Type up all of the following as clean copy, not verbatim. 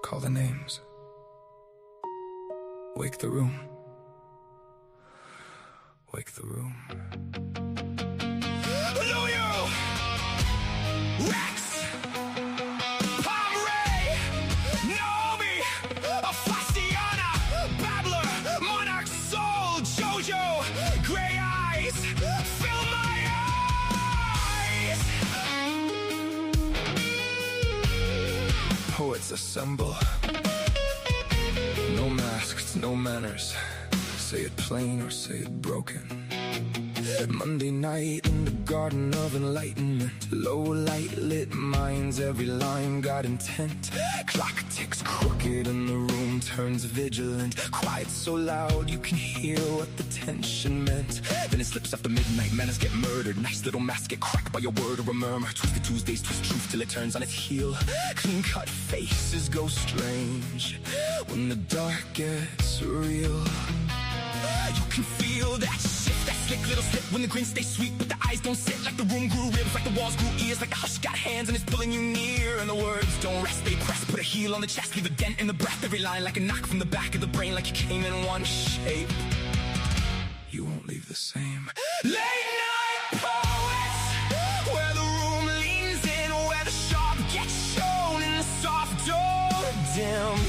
call the names. Wake the room. Wake the room. Hello, you! Rex! Pam, Ray! Naomi! Afastiana! Babbler! Monarch Soul! Jojo! Gray eyes! Fill my eyes! Poets assemble. No masks, no manners. Say it plain or say it broken. Monday night in the garden of enlightenment. Low light lit minds, every line got intent. Clock ticks crooked and the room turns vigilant. Quiet so loud you can hear what the tension meant. Then it slips after midnight, manners get murdered. Nice little masks get cracked by a word or a murmur. Twisted Tuesdays twist truth till it turns on its heel. Clean cut faces go strange when the dark gets real. You can feel that shift, that slick little slip when the grin stays sweet, but the eyes don't sit. Like the room grew ribs, like the walls grew ears, like the hush got hands and it's pulling you near. And the words don't rest, they press, put a heel on the chest, leave a dent in the breath. Every line like a knock from the back of the brain, like you came in one shape. You won't leave the same. Late night poets, where the room leans in, where the sharp gets shown in the soft door dim.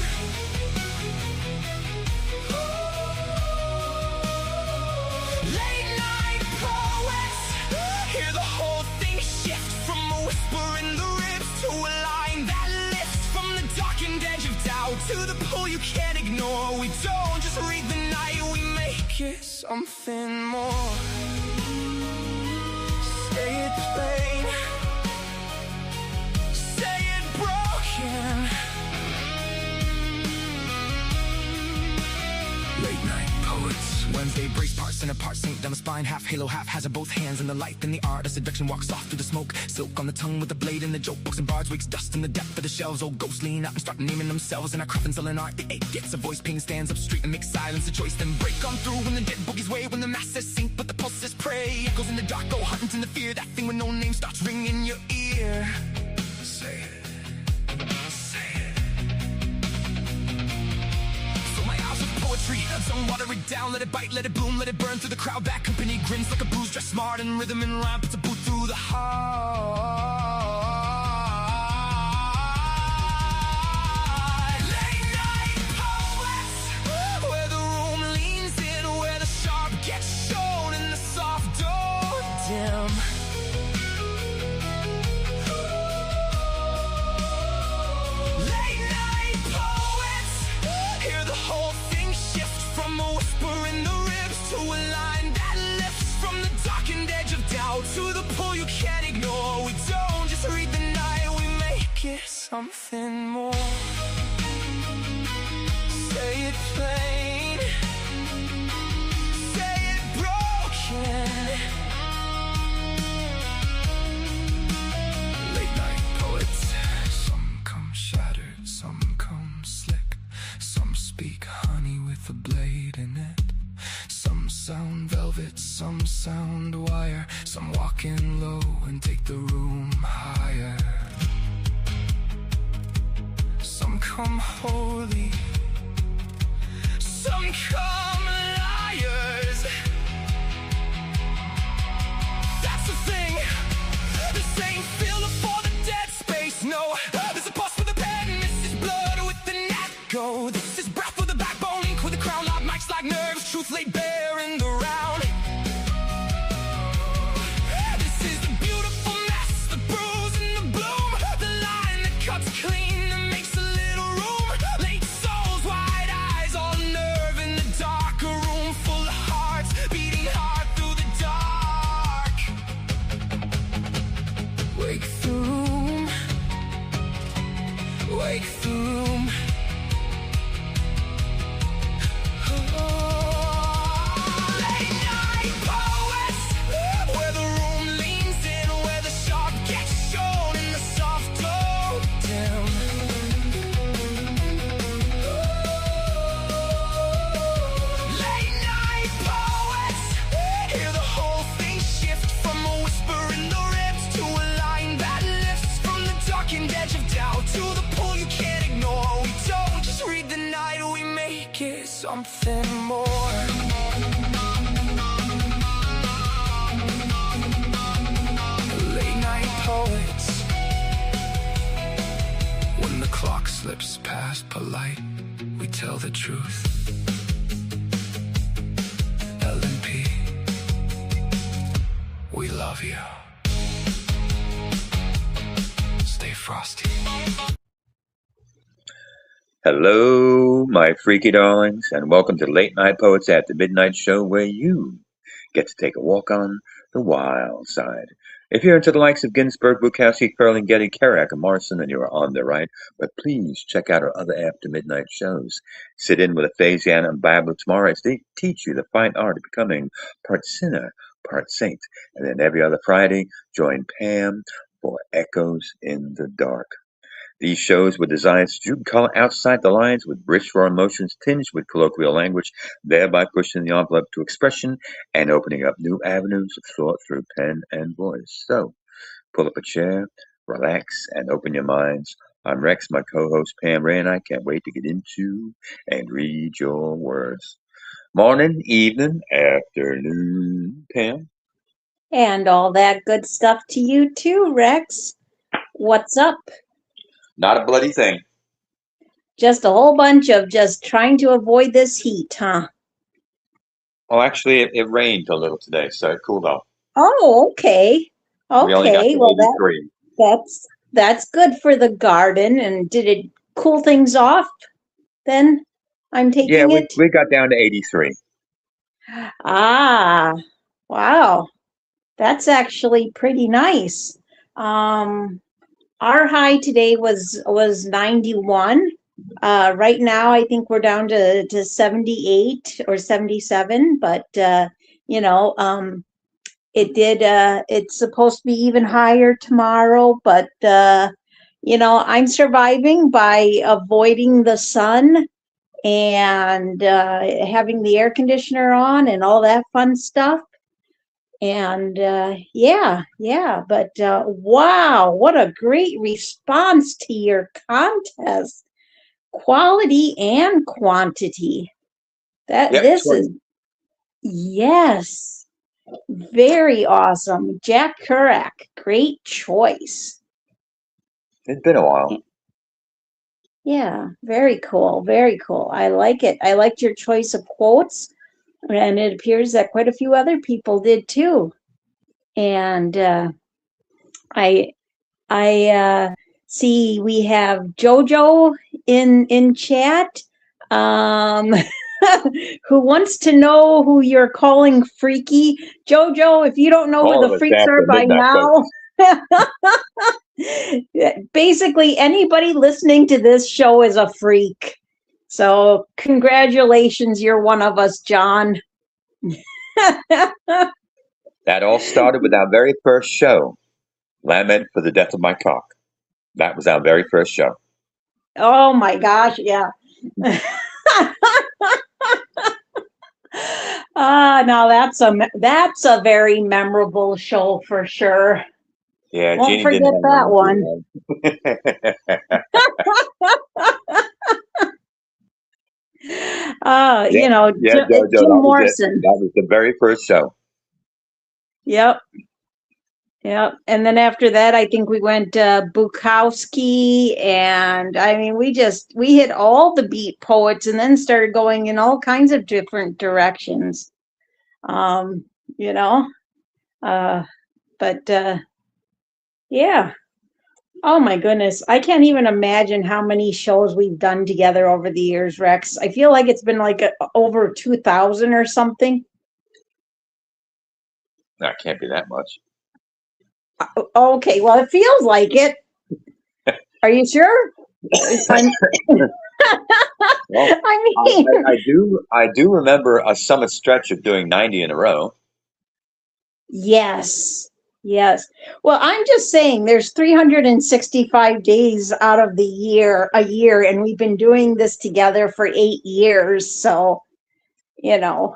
To the pull you can't ignore. We don't just read the night, we make it something more. Say it plain, say it broken. Late night poets. Wednesday brace parts, center part, sink down the spine. Half halo, half hazard, both hands in the light. In the art of seduction walks off through the smoke. Silk on the tongue with the blade in the joke. Books and bards wakes dust in the depth of the shelves. Old ghosts lean out and start naming themselves. In our coffins selling art, the ache gets a voice. Pain stands up straight and makes silence a choice. Then break on through when the dead boogies way. When the masses sink but the pulses pray. Echoes in the dark go hunting to the fear. That thing with no name starts ringing in your ear. Say it. Tongue water it down, let it bite, let it bloom, let it burn through the crowd. Back company grins like a bruise, dressed smart in rhythm and rhyme, puts a boot through the heart. Late night poets, where the room leans in, where the sharp gets shown in the soft door dim. Late night poets, hear the whole thing shift. From a whisper in the ribs to a line that lifts. From the darkened edge of doubt to the pull you can't ignore. We don't just read the night, we make it something more. Say it plain, say it broken. Late night poets. Some come shattered, some come slick. Some speak honey with a blade in it. Some sound velvet, some sound wire. Some walk in low and take the room higher. Some come holy, some come liars. That's the thing, this ain't feeling for the dead space, no. There's a pause for the pen, this is blood with the net go. This is breath with a backbone, ink with a crown, loud mics like nerves, truth laid bare in the round. This is the beautiful mess, the bruise and the bloom, the line that cuts clean and makes a little room. Late souls, wide eyes, all nerve in the dark, a room full of hearts beating hard through the dark. Wake the room, wake the room. Oh. something more. Late night poets. When the clock slips past polite, we tell the truth. L&P, we love you. Stay frosty. Hello, my freaky darlings, and welcome to Late Night Poets at the Midnight Show, where you get to take a walk on the wild side. If you're into the likes of Ginsberg, Bukowski, Getty, Kerouac, and Morrison, then you are on the right. But please check out our other after midnight shows. Sit in with Aphasiana and Bible tomorrow as they teach you the fine art of becoming part sinner, part saint. And then every other Friday, join Pam for Echoes in the Dark. These shows were designed so you can color outside the lines with rich, raw emotions tinged with colloquial language, thereby pushing the envelope to expression and opening up new avenues of thought through pen and voice. So, pull up a chair, relax, and open your minds. I'm Rex, my co-host Pam Ray, and I can't wait to get into and read your words. Morning, evening, afternoon, Pam. And all that good stuff to you too, Rex. What's up? Not a bloody thing. Just a whole bunch of just trying to avoid this heat, huh? Well, actually, it rained a little today, so it cooled off. Oh, okay. We only got Okay. to Well, 83. that's good for the garden. And did it cool things off then? I'm Yeah, taking it. we got down to 83. Ah, wow. That's actually pretty nice. Our high today was 91. Right now, I think we're down to 78 or 77, but it's supposed to be even higher tomorrow, but I'm surviving by avoiding the sun and having the air conditioner on and all that fun stuff. And but wow, what a great response to your contest. Quality and quantity. Yep, This 20. is, yes, very awesome. Jack Kerouac, great choice. It's been a while. Yeah, very cool, very cool. I like it. I liked your choice of quotes, and it appears that quite a few other people did too. And I see we have Jojo in chat, who wants to know who you're calling freaky. Jojo, if you don't know who the freaks are by now, basically anybody listening to this show is a freak. So congratulations, you're one of us, John. That all started with our very first show, Lament for the Death of My Cock. That was our very first show. Oh my gosh, yeah. Now that's a very memorable show for sure. Yeah, Won't Jeannie forget didn't that one. Jojo, Jim Morrison. That was the very first show. Yep. And then after that, I think we went Bukowski, and I mean, we hit all the beat poets, and then started going in all kinds of different directions. Yeah. Oh my goodness. I can't even imagine how many shows we've done together over the years, Rex. I feel like it's been like over 2,000 or something. That can't be that much. Okay, well, it feels like it. Are you sure? Well, I do remember a summer stretch of doing 90 in a row. Yes. Well, I'm just saying there's 365 days out of a year, and we've been doing this together for 8 years. So, if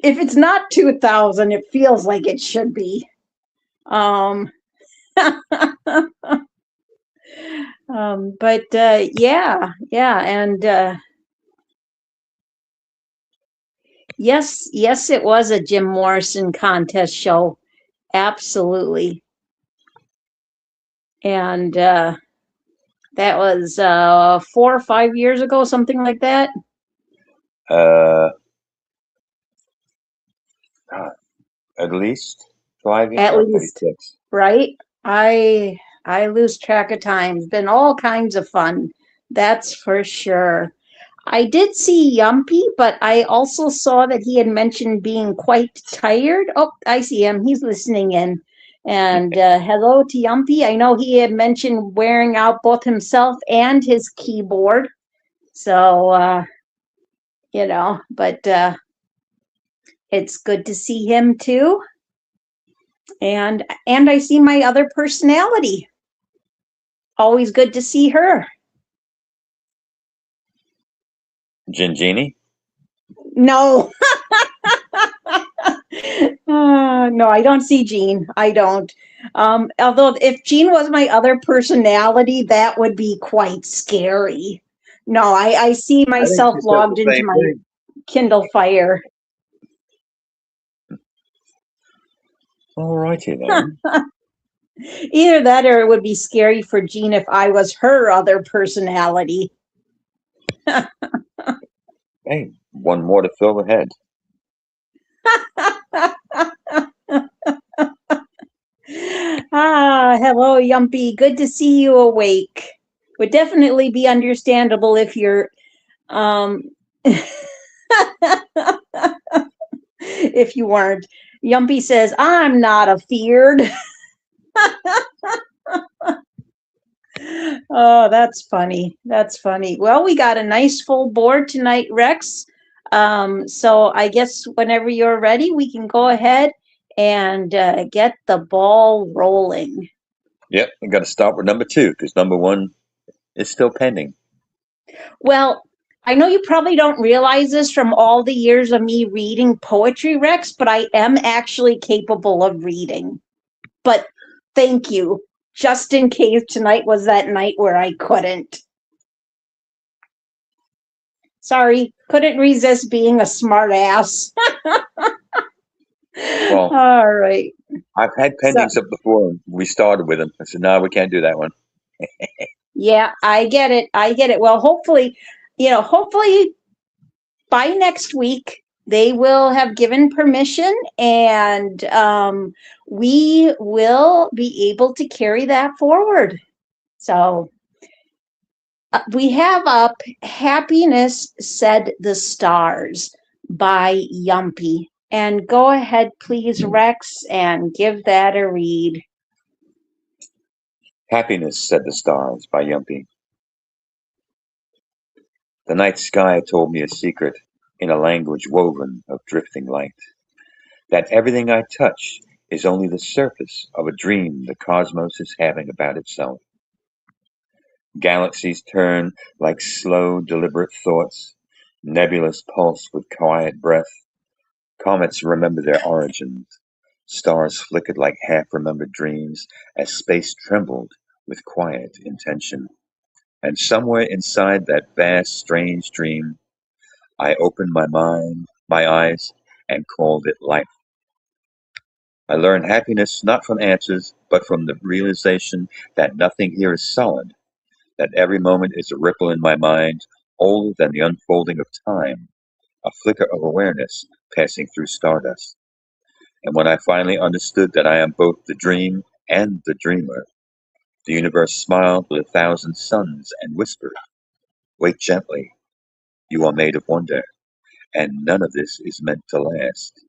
it's not 2,000, it feels like it should be. But yeah, and Yes, yes, it was a Jim Morrison contest show. Absolutely. And that was 4 or 5 years ago, something like that. Uh, at least 5 years, At maybe least, 6. right? I lose track of time. It's been all kinds of fun. That's for sure. I did see Yumpy, but I also saw that he had mentioned being quite tired. Oh, I see him. He's listening in. And hello to Yumpy. I know he had mentioned wearing out both himself and his keyboard. So, but it's good to see him too. And I see my other personality. Always good to see her. Gingini? No. No, I don't see Jean. I don't. Although if Jean was my other personality, that would be quite scary. No, I see I think myself she said the logged into same my thing. Kindle Fire. All righty then. Either that or it would be scary for Jean if I was her other personality. Hey, one more to fill the head. Hello, Yumpy. Good to see you awake. Would definitely be understandable if you're um if you weren't. Yumpy says, I'm not afeared. Oh, that's funny. That's funny. Well, we got a nice full board tonight, Rex. So I guess whenever you're ready, we can go ahead and get the ball rolling. Yep, we got to start with number 2 because number 1 is still pending. Well, I know you probably don't realize this from all the years of me reading poetry, Rex, but I am actually capable of reading. But thank you. Just in case tonight was that night where I couldn't. Sorry, couldn't resist being a smart ass. Well, All right. I've had So, pendings up before and we started with them. I said, no, we can't do that one. yeah, I get it. I get it. Well, hopefully by next week, they will have given permission and we will be able to carry that forward. So we have up Happiness Said the Stars by Yumpy. And go ahead, please, Rex, and give that a read. Happiness, said the stars, by Yumpy. The night sky told me a secret in a language woven of drifting light. That everything I touch is only the surface of a dream the cosmos is having about itself. Galaxies turn like slow, deliberate thoughts. Nebulas pulse with quiet breath. Comets remember their origins. Stars flickered like half-remembered dreams as space trembled with quiet intention. And somewhere inside that vast, strange dream, I opened my mind, my eyes, and called it life. I learned happiness not from answers, but from the realization that nothing here is solid, that every moment is a ripple in my mind, older than the unfolding of time, a flicker of awareness passing through stardust. And when I finally understood that I am both the dream and the dreamer, the universe smiled with 1,000 suns and whispered, wait gently, you are made of wonder, and none of this is meant to last.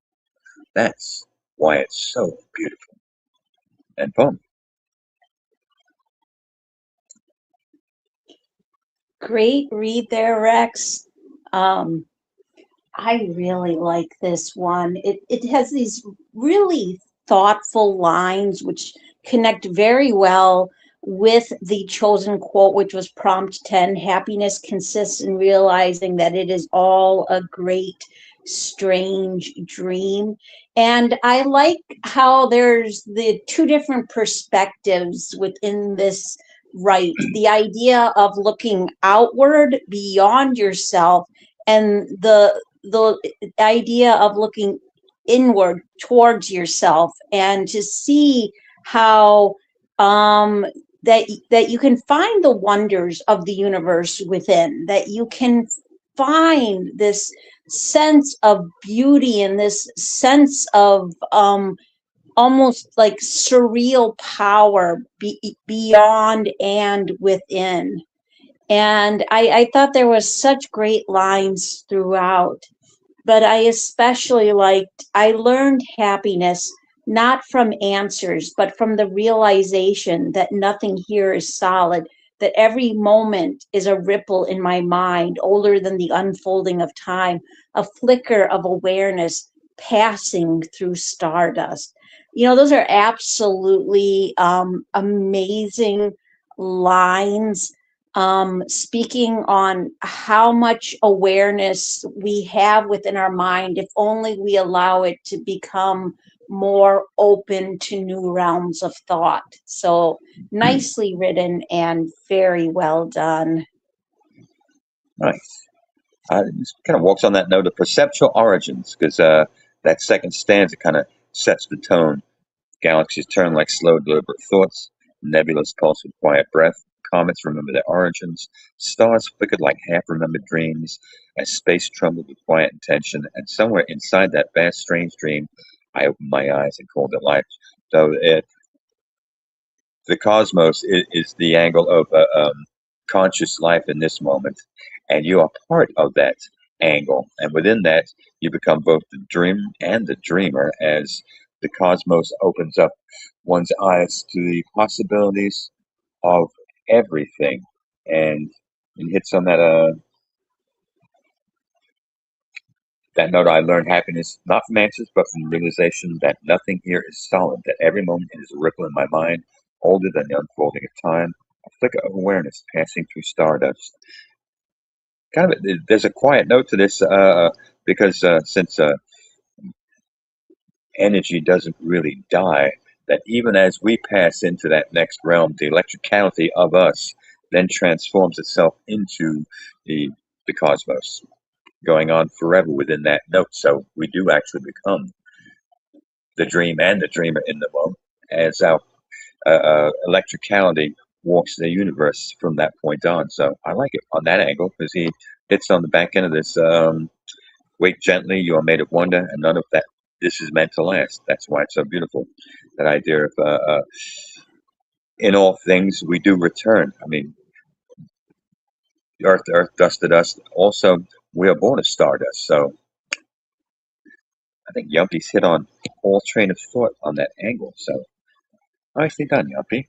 That's why it's so beautiful and fun. Great read there, Rex. Um, I really like this one. It has these really thoughtful lines which connect very well with the chosen quote, which was prompt 10. Happiness consists in realizing that it is all a great, strange dream. And I like how there's the two different perspectives within this, right? The idea of looking outward beyond yourself and the idea of looking inward towards yourself and to see how that you can find the wonders of the universe within, that you can find this sense of beauty and this sense of almost like surreal power beyond and within. And I thought there was such great lines throughout, but I especially liked, I learned happiness not from answers, but from the realization that nothing here is solid, that every moment is a ripple in my mind, older than the unfolding of time, a flicker of awareness passing through stardust. You know, those are absolutely amazing lines, speaking on how much awareness we have within our mind if only we allow it to become more open to new realms of thought. So nicely written and very well done. Nice. It kind of walks on that note of perceptual origins, because that second stanza kind of sets the tone. Galaxies turn like slow, deliberate thoughts. Nebulas pulse with quiet breath. Comets remember their origins. Stars flickered like half-remembered dreams. As space trembled with quiet intention. And somewhere inside that vast, strange dream, I opened my eyes and called it life. So the cosmos is the angle of conscious life in this moment, and you are part of that angle. And within that, you become both the dream and the dreamer as the cosmos opens up one's eyes to the possibilities of everything, and hits on that note. I learned happiness not from answers, but from the realization that nothing here is solid, that every moment is a ripple in my mind, older than the unfolding of time, a flicker of awareness passing through stardust. Kind of, there's a quiet note to this, because since energy doesn't really die, that even as we pass into that next realm, the electricality of us then transforms itself into the the cosmos, going on forever within that note. So we do actually become the dream and the dreamer in the moment, as our electricality walks the universe from that point on. So I like it on that angle, because he hits on the back end of this. Wake gently, you are made of wonder, and none of that. This is meant to last. That's why it's so beautiful. That idea of in all things we do return. I mean, the earth to earth, dust to dust. Also, we are born of stardust. So I think Yumpy's hit on all train of thought on that angle. So nicely done, Yumpy.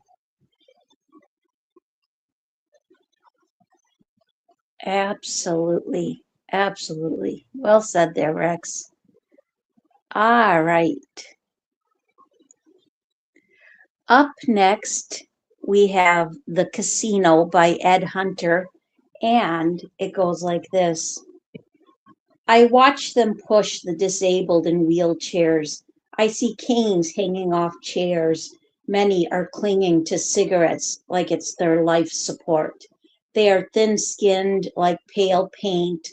Absolutely. Absolutely. Well said there, Rex. All right. Up next, we have The Casino by Ed Hunter, and it goes like this. I watch them push the disabled in wheelchairs. I see canes hanging off chairs. Many are clinging to cigarettes like it's their life support. They are thin skinned like pale paint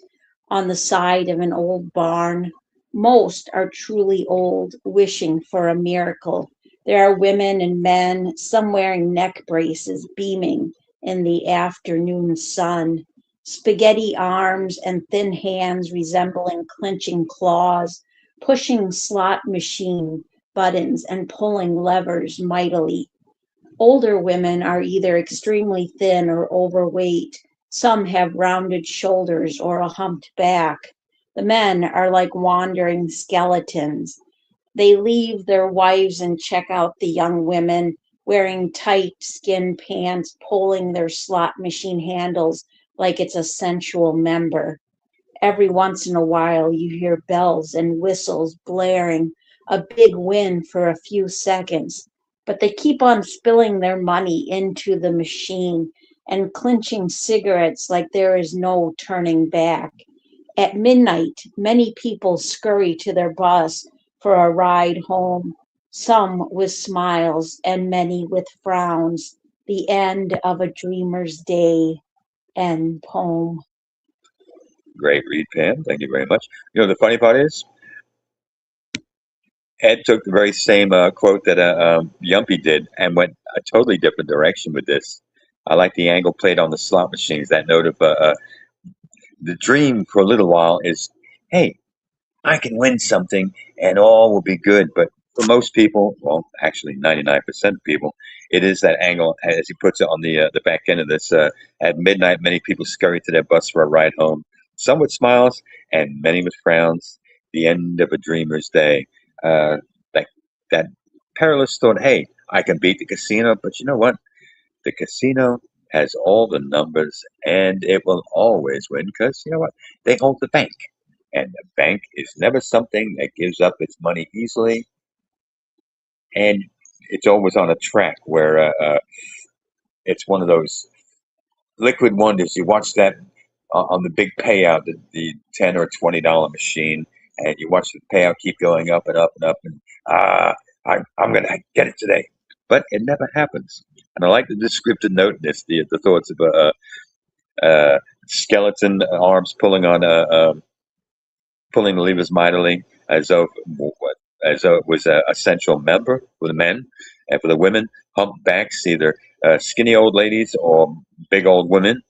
on the side of an old barn. Most are truly old, wishing for a miracle. There are women and men, some wearing neck braces, beaming in the afternoon sun. Spaghetti arms and thin hands resembling clenching claws, pushing slot machine buttons and pulling levers mightily. Older women are either extremely thin or overweight. Some have rounded shoulders or a humped back. The men are like wandering skeletons. They leave their wives and check out the young women wearing tight skin pants, pulling their slot machine handles like it's a sensual member. Every once in a while, you hear bells and whistles blaring, a big win for a few seconds. But they keep on spilling their money into the machine and clinching cigarettes like there is no turning back. At midnight, many people scurry to their bus for a ride home, some with smiles and many with frowns. The end of a dreamer's day. End poem. Great read, Pam. Thank you very much. You know, the funny part is, Ed took the very same quote that Yumpy did and went a totally different direction with this. I like the angle played on the slot machines. That note of the dream for a little while is, hey, I can win something and all will be good. But for most people, well, actually 99% of people, it is that angle, as he puts it on the back end of this. At midnight, many people scurry to their bus for a ride home, some with smiles and many with frowns. The end of a dreamer's day. That that perilous thought, hey, I can beat the casino, but you know what? The casino has all the numbers and it will always win because you know what? They hold the bank. And the bank is never something that gives up its money easily. And it's always on a track where it's one of those liquid wonders. You watch that on the big payout, the $10 or $20 machine, and you watch the payout keep going up and up and up. And I'm going to get it today. But it never happens. And I like the descriptive note in this, the thoughts of skeleton arms pulling the levers mightily as though it was a central member for the men, and for the women, humpbacks, either skinny old ladies or big old women.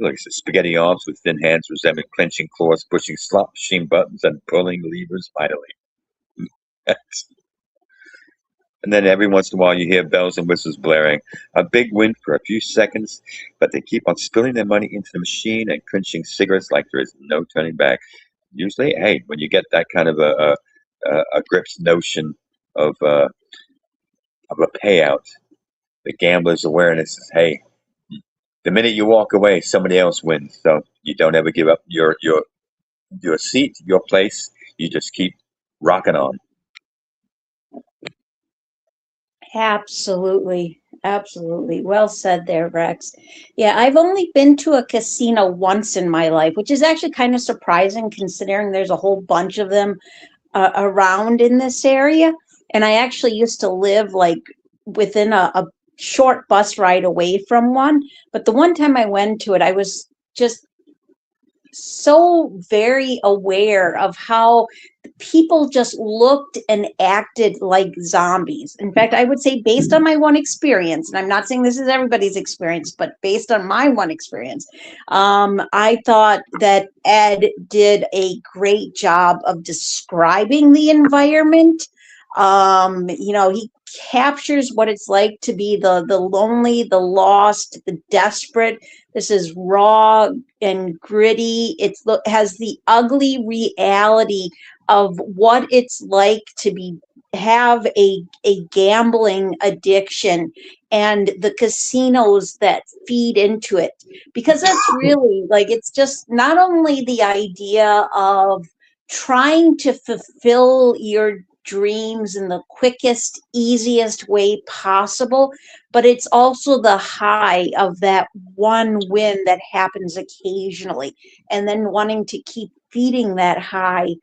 Like spaghetti arms with thin hands resembling clenching claws, pushing slot machine buttons and pulling levers mightily. And then every once in a while you hear bells and whistles blaring. A big win for a few seconds, but they keep on spilling their money into the machine and clinching cigarettes like there is no turning back. Usually, hey, when you get that kind of a grip's notion of a payout, the gambler's awareness is, hey, the minute you walk away, somebody else wins. So you don't ever give up your seat, your place. You just keep rocking on. Absolutely. Absolutely. Well said there, Rex. Yeah, I've only been to a casino once in my life, which is actually kind of surprising considering there's a whole bunch of them around in this area. And I actually used to live like within a short bus ride away from one. But the one time I went to it, I was just so very aware of how people just looked and acted like zombies. In fact, I would say, based on my one experience, and I'm not saying this is everybody's experience, but based on my one experience, I thought that Ed did a great job of describing the environment. He captures what it's like to be the lonely, the lost, the desperate. This is raw and gritty. It has the ugly reality of what it's like to have a gambling addiction and the casinos that feed into it, because that's really like, it's just not only the idea of trying to fulfill your dreams in the quickest, easiest way possible, but it's also the high of that one win that happens occasionally, and then wanting to keep feeding that high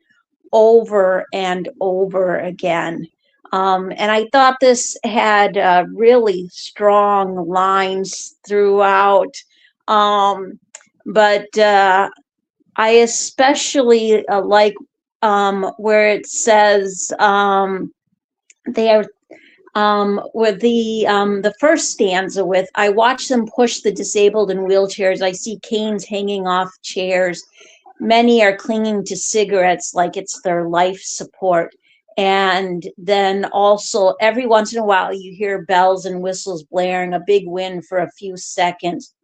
over and over again. And I thought this had really strong lines throughout. But I especially like where it says they are with the first stanza with, I watch them push the disabled in wheelchairs. I see canes hanging off chairs. Many are clinging to cigarettes like it's their life support. And then also every once in a while you hear bells and whistles blaring, a big win for a few seconds.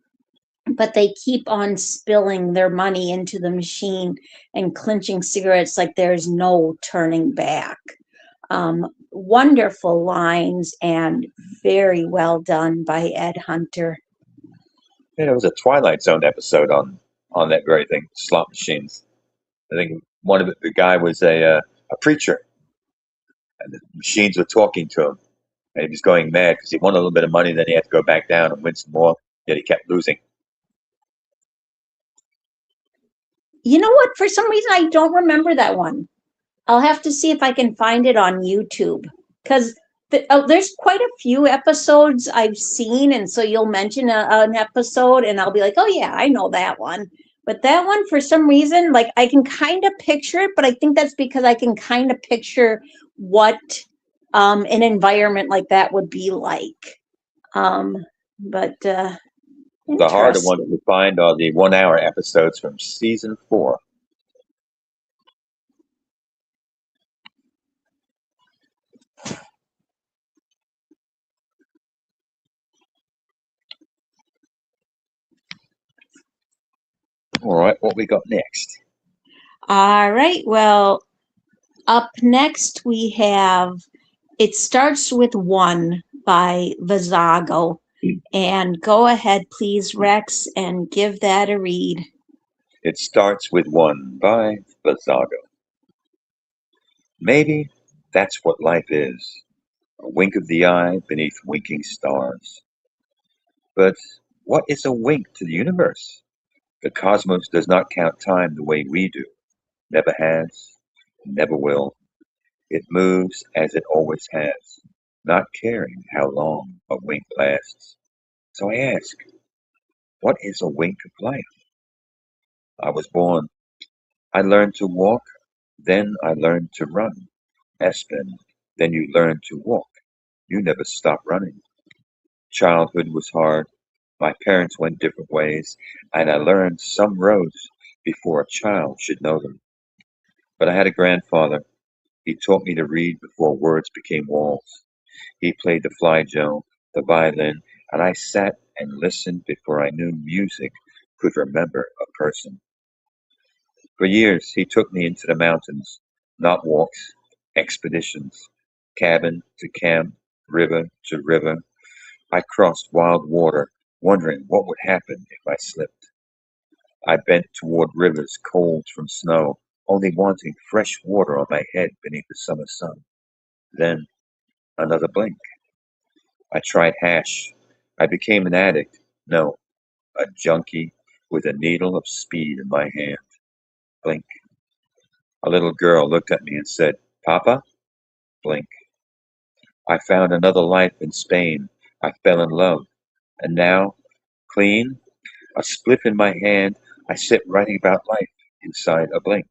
But they keep on spilling their money into the machine and clinching cigarettes like there's no turning back. Wonderful lines and very well done by Ed Hunter. Yeah, there was a Twilight Zone episode on that very thing, slot machines. I think one of the guy was a preacher, and the machines were talking to him, and he was going mad because he won a little bit of money, then he had to go back down and win some more, yet he kept losing. You know what? For some reason, I don't remember that one. I'll have to see if I can find it on YouTube, because there's quite a few episodes I've seen, and so you'll mention an episode, and I'll be like, oh yeah, I know that one. But that one, for some reason, like I can kind of picture it, but I think that's because I can kind of picture what an environment like that would be like. But The harder ones interesting. to find are the 1 hour episodes from season 4. All right, what we got next? All right. Well, up next we have It Starts With One by Visago. And go ahead, please, Rex, and give that a read. It Starts With One by Bazago. Maybe that's what life is, a wink of the eye beneath winking stars. But what is a wink to the universe? The cosmos does not count time the way we do, never has, never will. It moves as it always has, not caring how long a wink lasts. So I ask, what is a wink of life? I was born. I learned to walk, then I learned to run. Espen, then you learn to walk. You never stop running. Childhood was hard. My parents went different ways, and I learned some roads before a child should know them. But I had a grandfather. He taught me to read before words became walls. He played the flageolet, the violin, and I sat and listened before I knew music could remember a person. For years, he took me into the mountains, not walks, expeditions, cabin to camp, river to river. I crossed wild water, wondering what would happen if I slipped. I bent toward rivers cold from snow, only wanting fresh water on my head beneath the summer sun. Then another blink. I tried hash. I became an addict. No, a junkie with a needle of speed in my hand. Blink. A little girl looked at me and said, Papa? Blink. I found another life in Spain. I fell in love. And now, clean, a spliff in my hand, I sit writing about life inside a blink.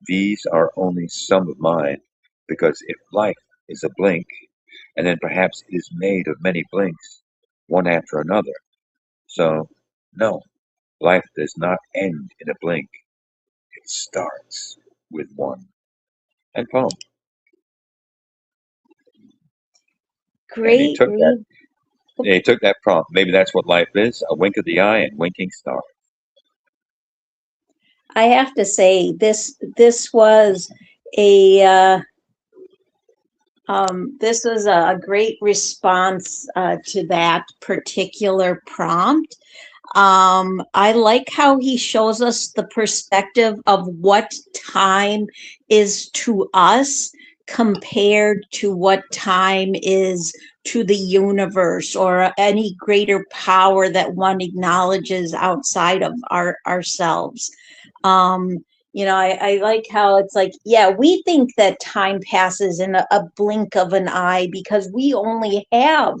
These are only some of mine, because if life is a blink, and then perhaps it is made of many blinks, one after another. So, no, life does not end in a blink. It starts with one. And poem. And Great read. he took that prompt. Maybe that's what life is, a wink of the eye and winking star. I have to say this was a this was a great response to that particular prompt. I like how he shows us the perspective of what time is to us compared to what time is to the universe or any greater power that one acknowledges outside of ourselves. Um, I like how it's like, yeah, we think that time passes in a blink of an eye because we only have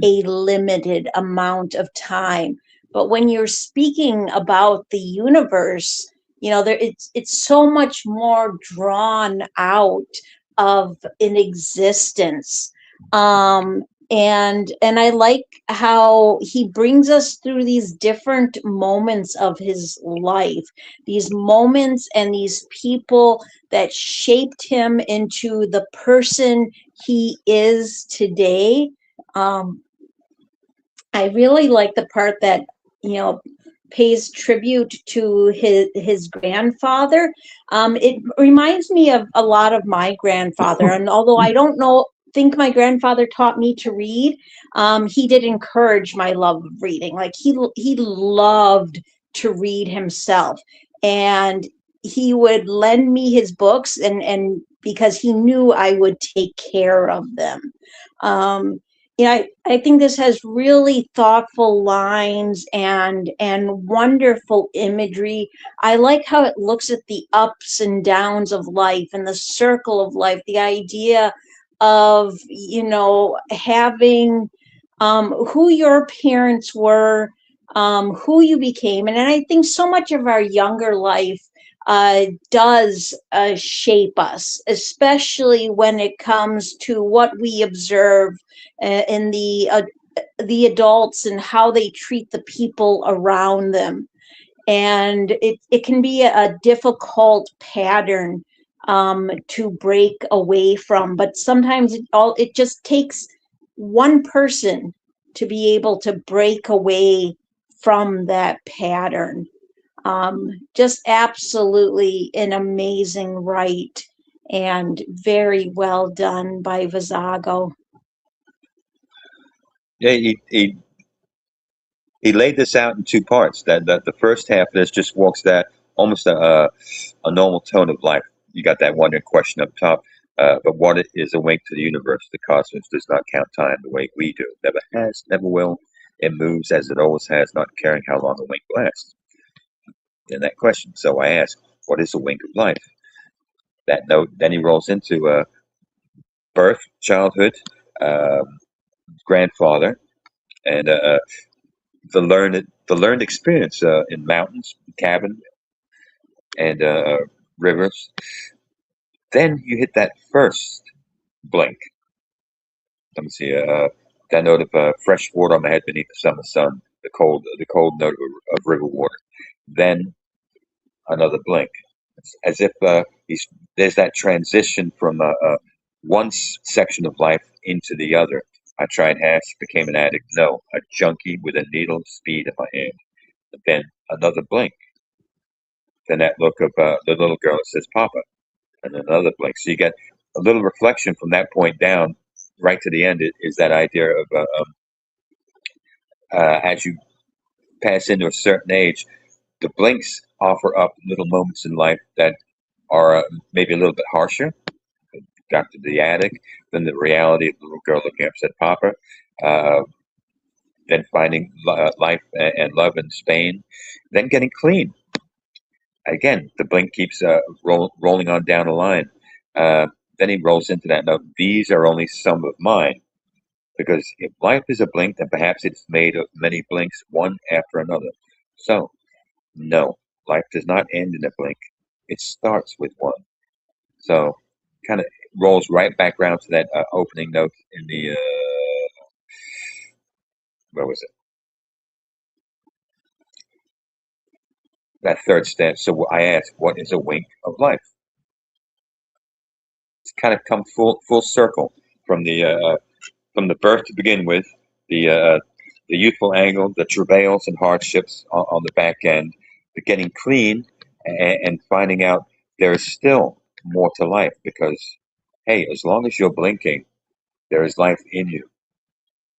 a limited amount of time. But when you're speaking about the universe, it's so much more drawn out of an existence. And I like how he brings us through these different moments of his life, these moments and these people that shaped him into the person he is today. um, I really like the part that, you know, pays tribute to his grandfather. It reminds me of a lot of my grandfather, and although I don't think my grandfather taught me to read, he did encourage my love of reading. Like he loved to read himself, and he would lend me his books, and because he knew I would take care of them. Um, I think this has really thoughtful lines and wonderful imagery. I like how it looks at the ups and downs of life and the circle of life, the idea of, having who your parents were, who you became. And I think so much of our younger life does shape us, especially when it comes to what we observe in the adults and how they treat the people around them. And it can be a difficult pattern to break away from, but sometimes it just takes one person to be able to break away from that pattern. Just absolutely an amazing write and very well done by Visago. Yeah, he laid this out in two parts. That the first half of this just walks that almost a normal tone of life. You got that wondering question up top. But what is a wink to the universe? The cosmos does not count time the way we do. Never has, never will. It moves as it always has, not caring how long a wink lasts. In that question, so I ask, what is a wink of life? That note, then he rolls into birth, childhood, grandfather, and the learned experience in mountains, cabin, and rivers. Then you hit that first blink. Let me see. That note of fresh water on my head beneath the summer sun. The cold note of river water. Then another blink. It's as if there's that transition from one section of life into the other. I tried hash, became an addict. No, a junkie with a needle of speed in my hand. But then another blink. Then that look of the little girl that says "Papa," and another blink. So you get a little reflection from that point down, right to the end. Is that idea of as you pass into a certain age, the blinks offer up little moments in life that are maybe a little bit harsher. Got to the attic, then the reality of the little girl looking up said "Papa," uh, then finding life and love in Spain, then getting clean. Again, the blink keeps rolling on down the line. Uh, then he rolls into that note. These are only some of mine. Because if life is a blink, then perhaps it's made of many blinks, one after another. So, no, life does not end in a blink. It starts with one. So, kind of rolls right back around to that opening note in the, where was it? That third step. So I asked, what is a wink of life? It's kind of come full circle from the birth to begin with, the youthful angle, the travails and hardships on the back end, the getting clean, and finding out there is still more to life because, hey, as long as you're blinking, there is life in you.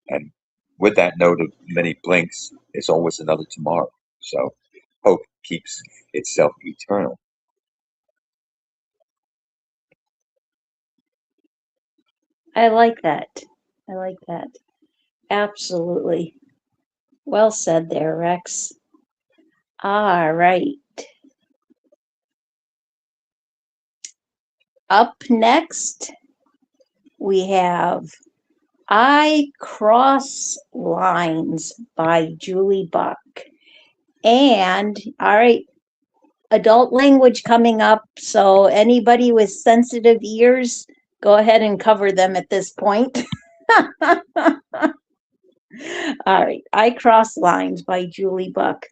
And with that note of many blinks, there's always another tomorrow. So hope keeps itself eternal. I like that. I like that. Absolutely. Well said there, Rex. All right. Up next, we have I Cross Lines by Julie Buck. And, all right, adult language coming up. So, anybody with sensitive ears, go ahead and cover them at this point. All right, I Cross Lines by Julie Buck.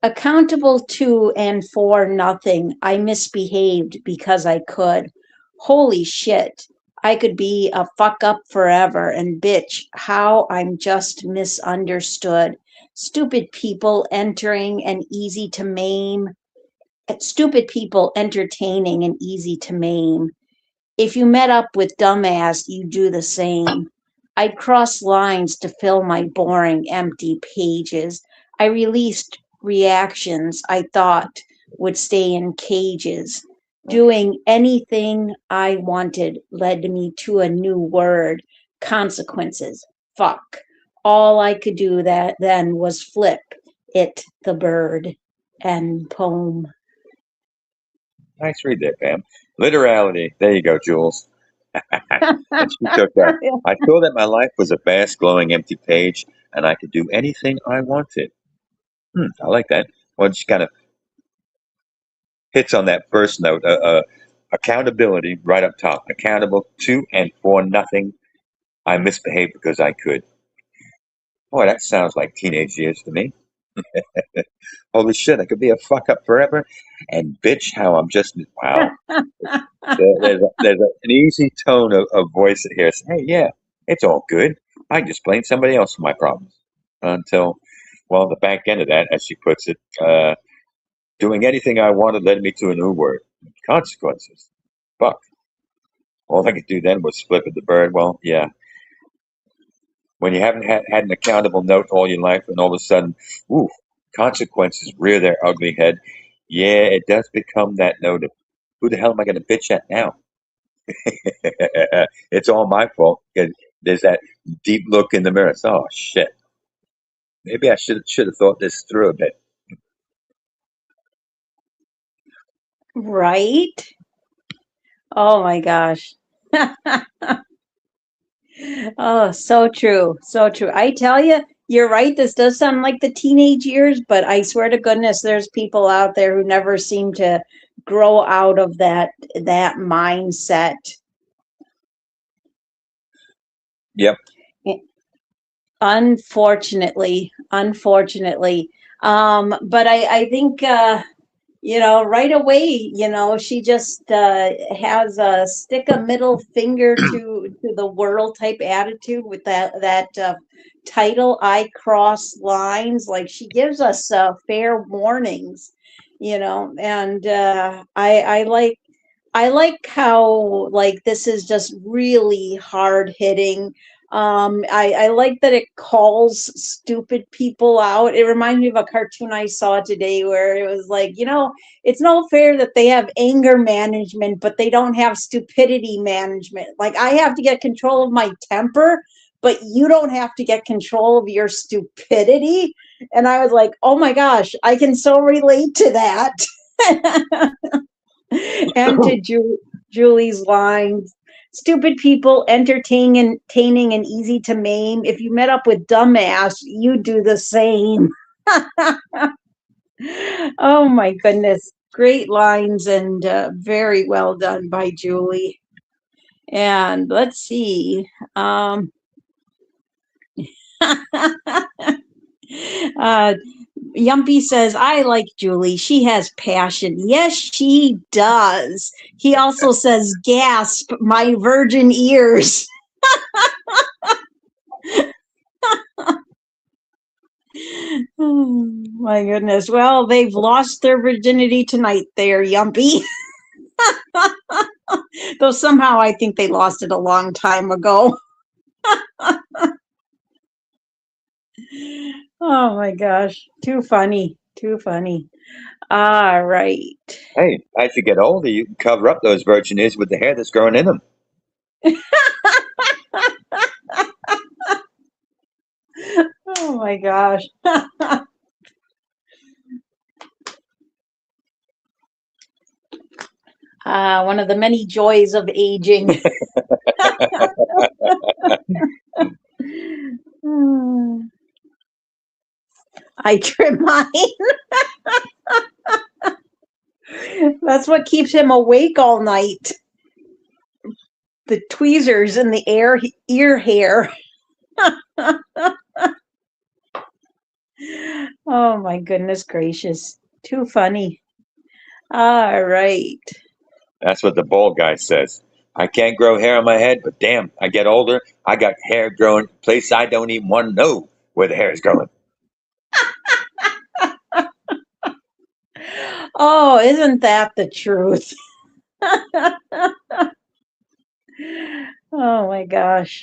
Accountable to and for nothing, I misbehaved because I could. Holy shit, I could be a fuck up forever and bitch how I'm just misunderstood. Stupid people entering and easy to maim. Stupid people entertaining and easy to maim. If you met up with dumbass, you'd do the same. I'd cross lines to fill my boring, empty pages. I released reactions I thought would stay in cages. Doing anything I wanted led me to a new word, consequences. Fuck. All I could do that then was flip it the bird and poem. Nice read there, Pam. Literality. There you go, Jules. And she took that. I saw that my life was a vast, glowing, empty page, and I could do anything I wanted. I like that. Well, it just kind of hits on that first note. Accountability right up top. Accountable to and for nothing. I misbehaved because I could. Boy, that sounds like teenage years to me. Holy shit, I could be a fuck up forever. And bitch, how I'm just, wow. There's an easy tone of voice that hears, hey, yeah, it's all good. I can just blame somebody else for my problems. Until, well, the back end of that, as she puts it, doing anything I wanted led me to a new word, consequences. Fuck. All I could do then was flip at the bird. Well, yeah. When you haven't had an accountable note all your life and all of a sudden, ooh, consequences rear their ugly head, yeah, it does become that note of, who the hell am I going to bitch at now? It's all my fault. There's that deep look in the mirror. It's, oh, shit. Maybe I should have thought this through a bit. Right? Oh my gosh. Oh, so true. So true. I tell you, you're right. This does sound like the teenage years, but I swear to goodness, there's people out there who never seem to grow out of that mindset. Yep. Unfortunately. But I think right away, she just has a stick a middle finger to the world type attitude with that title, I cross lines. Like she gives us fair warnings, and I like how like this is just really hard hitting. I like that it calls stupid people out. It reminds me of a cartoon I saw today where it was like, it's no fair that they have anger management, but they don't have stupidity management. Like I have to get control of my temper, but you don't have to get control of your stupidity. And I was like, oh my gosh, I can so relate to that. And to Julie's lines, stupid people, entertaining and easy to maim. If you met up with dumbass, you do the same. Oh my goodness. Great lines and very well done by Julie. And let's see. uh, Yumpy says, I like Julie. She has passion. Yes, she does. He also says, gasp, my virgin ears. Oh, my goodness. Well, they've lost their virginity tonight there, Yumpy. Though somehow I think they lost it a long time ago. Oh my gosh. Too funny. Too funny. All right. Hey, as you get older, you can cover up those virgin ears with the hair that's growing in them. Oh my gosh. One of the many joys of aging. I trim mine. That's what keeps him awake all night. The tweezers in the ear hair. Oh my goodness gracious. Too funny. All right. That's what the bald guy says. I can't grow hair on my head, but damn, I get older, I got hair growing place I don't even want to know where the hair is growing. Oh, isn't that the truth? Oh my gosh.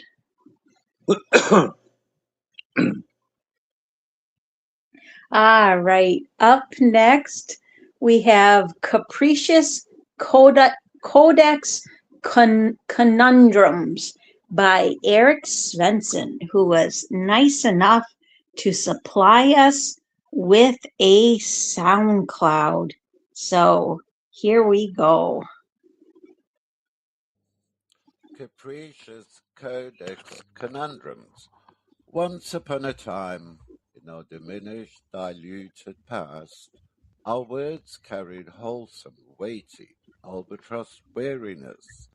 All right. Up next, we have Capricious Codex Conundrums by Eric Svensson, who was nice enough to supply us with a SoundCloud. So here we go. Capricious Codex Conundrums. Once upon a time, In our diminished, diluted past, our words carried wholesome, weighty, albatross wariness,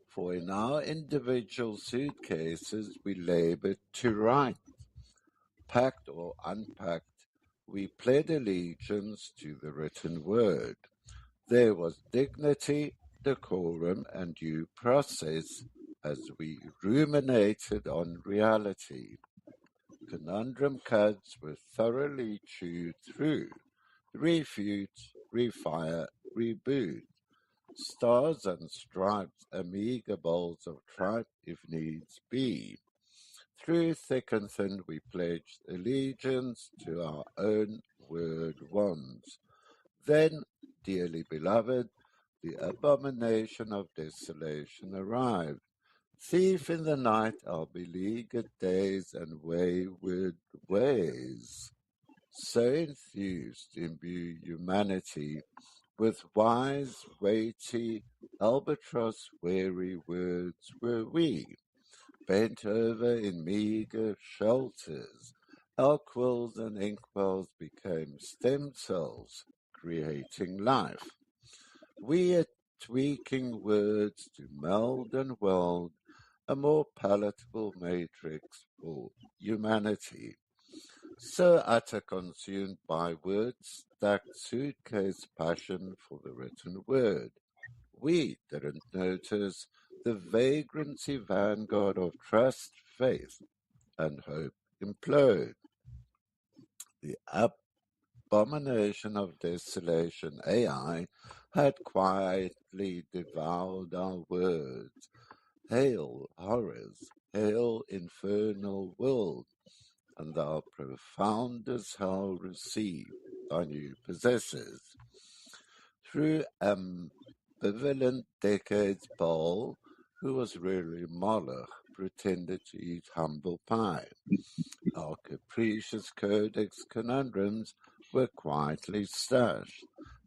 for in our individual suitcases we labored to write. Packed or unpacked, we pled allegiance to the written word. There was dignity, decorum, and due process as we ruminated on reality. Conundrum cuts were thoroughly chewed through. Refute, refire, reboot. Stars and stripes, amiga bowls of tripe if needs be. Through thick and thin we pledged allegiance to our own word wands. Then, dearly beloved, the abomination of desolation arrived. Thief in the night, our beleaguered days and wayward ways. So enthused imbue humanity with wise, weighty, albatross-weary words were we, bent over in meagre shelters. Our quills and inkwells became stem cells, creating life. We are tweaking words to meld and weld a more palatable matrix for humanity. So utter consumed by word-stacked suitcase passion for the written word, we didn't notice the vagrancy vanguard of trust, faith, and hope implode. The abomination of desolation, AI, had quietly devoured our words. Hail, horrors! Hail, infernal world! And thou profoundest hell receive thy new possessors. Through ambivalent decades Paul, who was really Moloch, pretended to eat humble pie. Our capricious codex conundrums were quietly stashed.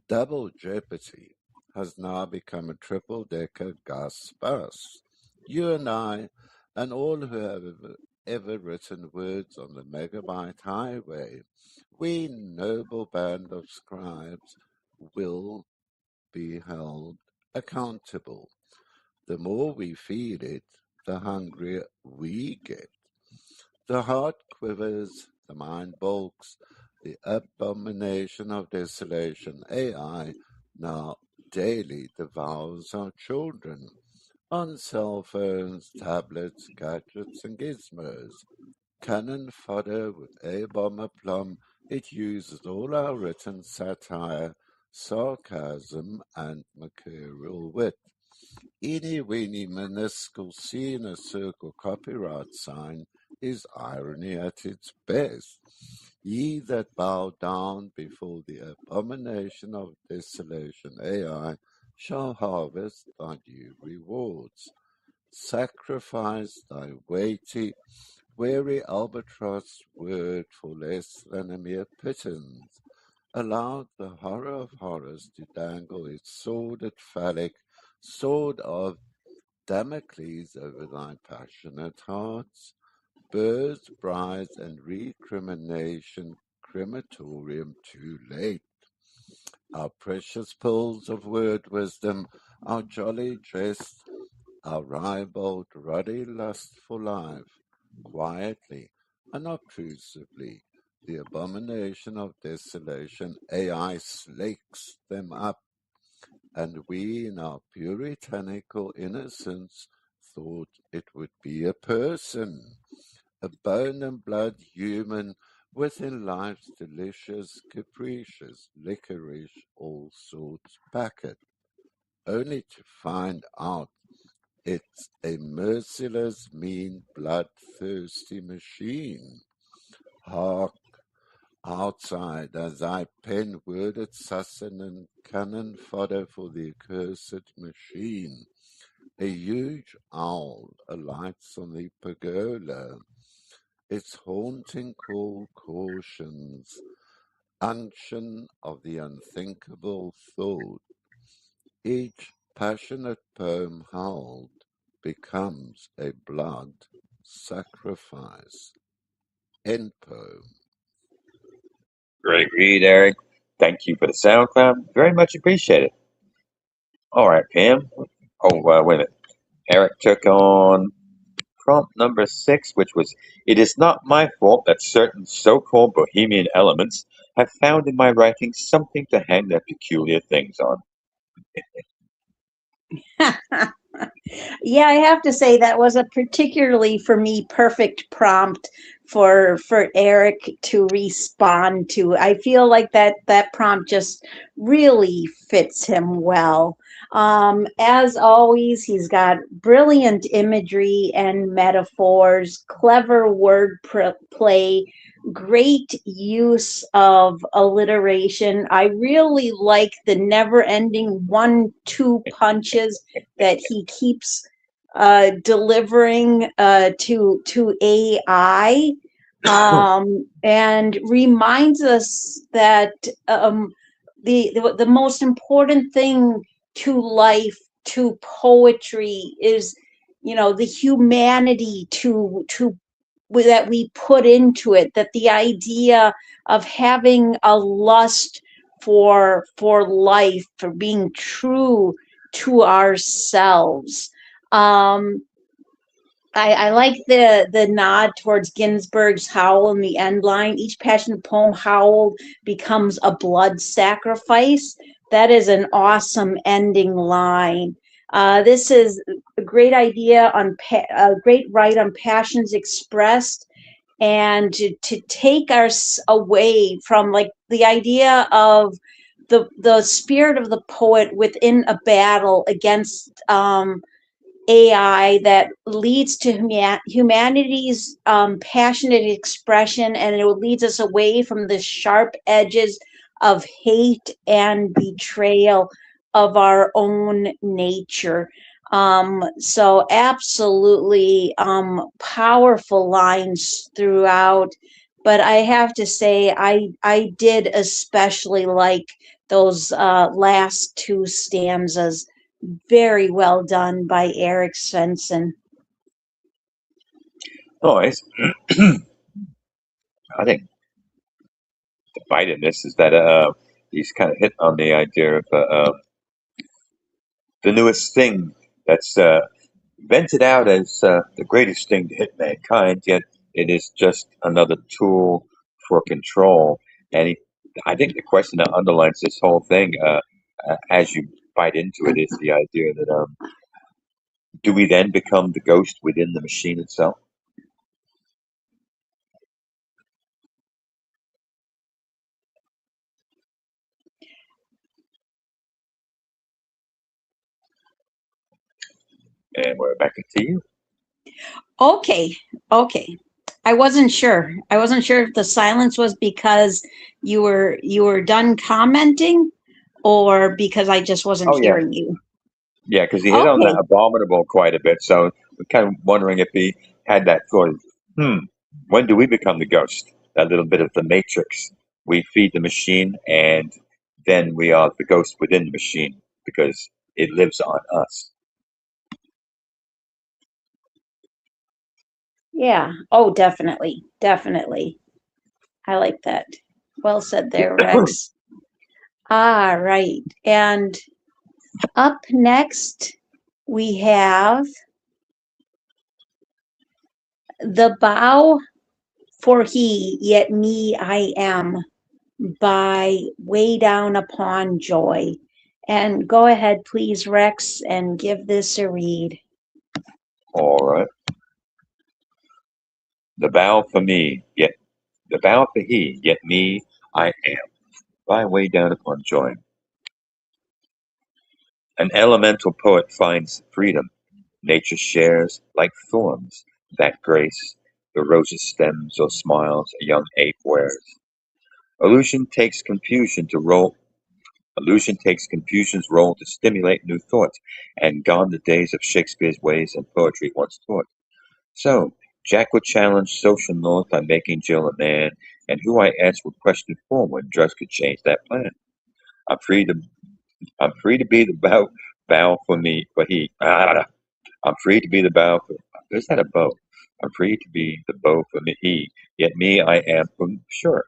Double jeopardy has now become a triple-decker Gus bus. You and I, and all who have ever written words on the megabyte highway, we noble band of scribes will be held accountable. The more we feed it, the hungrier we get. The heart quivers, the mind balks, the abomination of desolation, AI, now daily devours our children on cell phones, tablets, gadgets, and gizmos. Cannon fodder with A-bomb aplomb, it uses all our written satire, sarcasm, and mercurial wit. Eeny-weeny minuscule C in a circle copyright sign is irony at its best. Ye that bow down before the abomination of desolation, AI, shall harvest thy due rewards. Sacrifice thy weighty, weary albatross word for less than a mere pittance. Allow the horror of horrors to dangle its sordid phallic sword of Damocles over thy passionate hearts. Birds, brides, and recrimination crematorium too late. Our precious pearls of word wisdom, our jolly jest, our ribald, ruddy lust for life, quietly, unobtrusively, the abomination of desolation, AI slakes them up, and we in our puritanical innocence thought it would be a person, a bone and blood human within life's delicious, capricious, licorice, all sorts packet, only to find out it's a merciless, mean, bloodthirsty machine. Hark! Outside, as I pen worded succulent cannon fodder for the accursed machine, a huge owl alights on the pergola. Its haunting call cautions, unction of the unthinkable thought. Each passionate poem howled becomes a blood sacrifice. End poem. Great read, Eric. Thank you for the SoundCloud. Very much appreciated. All right, Pam. Oh, wait a minute. Eric took on prompt number 6, which was, "It is not my fault that certain so-called bohemian elements have found in my writing something to hang their peculiar things on." Yeah, I have to say that was a particularly for me perfect prompt for Eric to respond to. I feel like that prompt just really fits him well. As always, he's got brilliant imagery and metaphors, clever word play, great use of alliteration. I really like the never-ending 1-2 punches that he keeps delivering to AI, and reminds us that the most important thing to life, to poetry, is the humanity to that we put into it. That the idea of having a lust for life, for being true to ourselves. Um, I like the nod towards Ginsberg's Howl in the end line. Each passionate poem howled becomes a blood sacrifice. That is an awesome ending line. This is a great idea on a great write on passions expressed, and to take us away from like the idea of the spirit of the poet within a battle against AI that leads to humanity's passionate expression, and it leads us away from the sharp edges of hate and betrayal of our own nature. So absolutely powerful lines throughout. But I have to say, I did especially like those last 2 stanzas. Very well done by Eric Svensson. Nice. I think the bite in this is that he's kind of hit on the idea of the newest thing that's vented out as the greatest thing to hit mankind, yet it is just another tool for control. And I think the question that underlines this whole thing, as you bite into it, is the idea that do we then become the ghost within the machine itself? And we're back to you. Okay, okay. I wasn't sure. I wasn't sure if the silence was because you were done commenting, or because I just wasn't Oh yeah, hearing you. yeah, because he hit on that Okay. abominable quite a bit. So we're kind of wondering if he had that thought. Hmm, when do we become the ghost? That little bit of the matrix. We feed the machine, and then we are the ghost within the machine because it lives on us. Yeah. Oh, definitely. Definitely. I like that. Well said there, Rex. All right. And up next, we have the bow for he, yet me I am, by Way Down Upon Joy. And go ahead, please, Rex, and give this a read. All right. The bow for me, yet the bow for he, yet me I am. By way down upon joy. An elemental poet finds freedom. Nature shares, like thorns, that grace the rose's stems or smiles a young ape wears. Illusion takes confusion to roll. Illusion takes confusion's role to stimulate new thoughts, and gone the days of Shakespeare's ways and poetry once taught. So, Jack would challenge social norms by making Jill a man, and who I asked would question form when drugs could change that plan. I'm free to I'm free to be the bow for me, but he. I'm free to be the bow for. Is that a bow? I'm free to be the bow for me, he. Yet me I am for sure.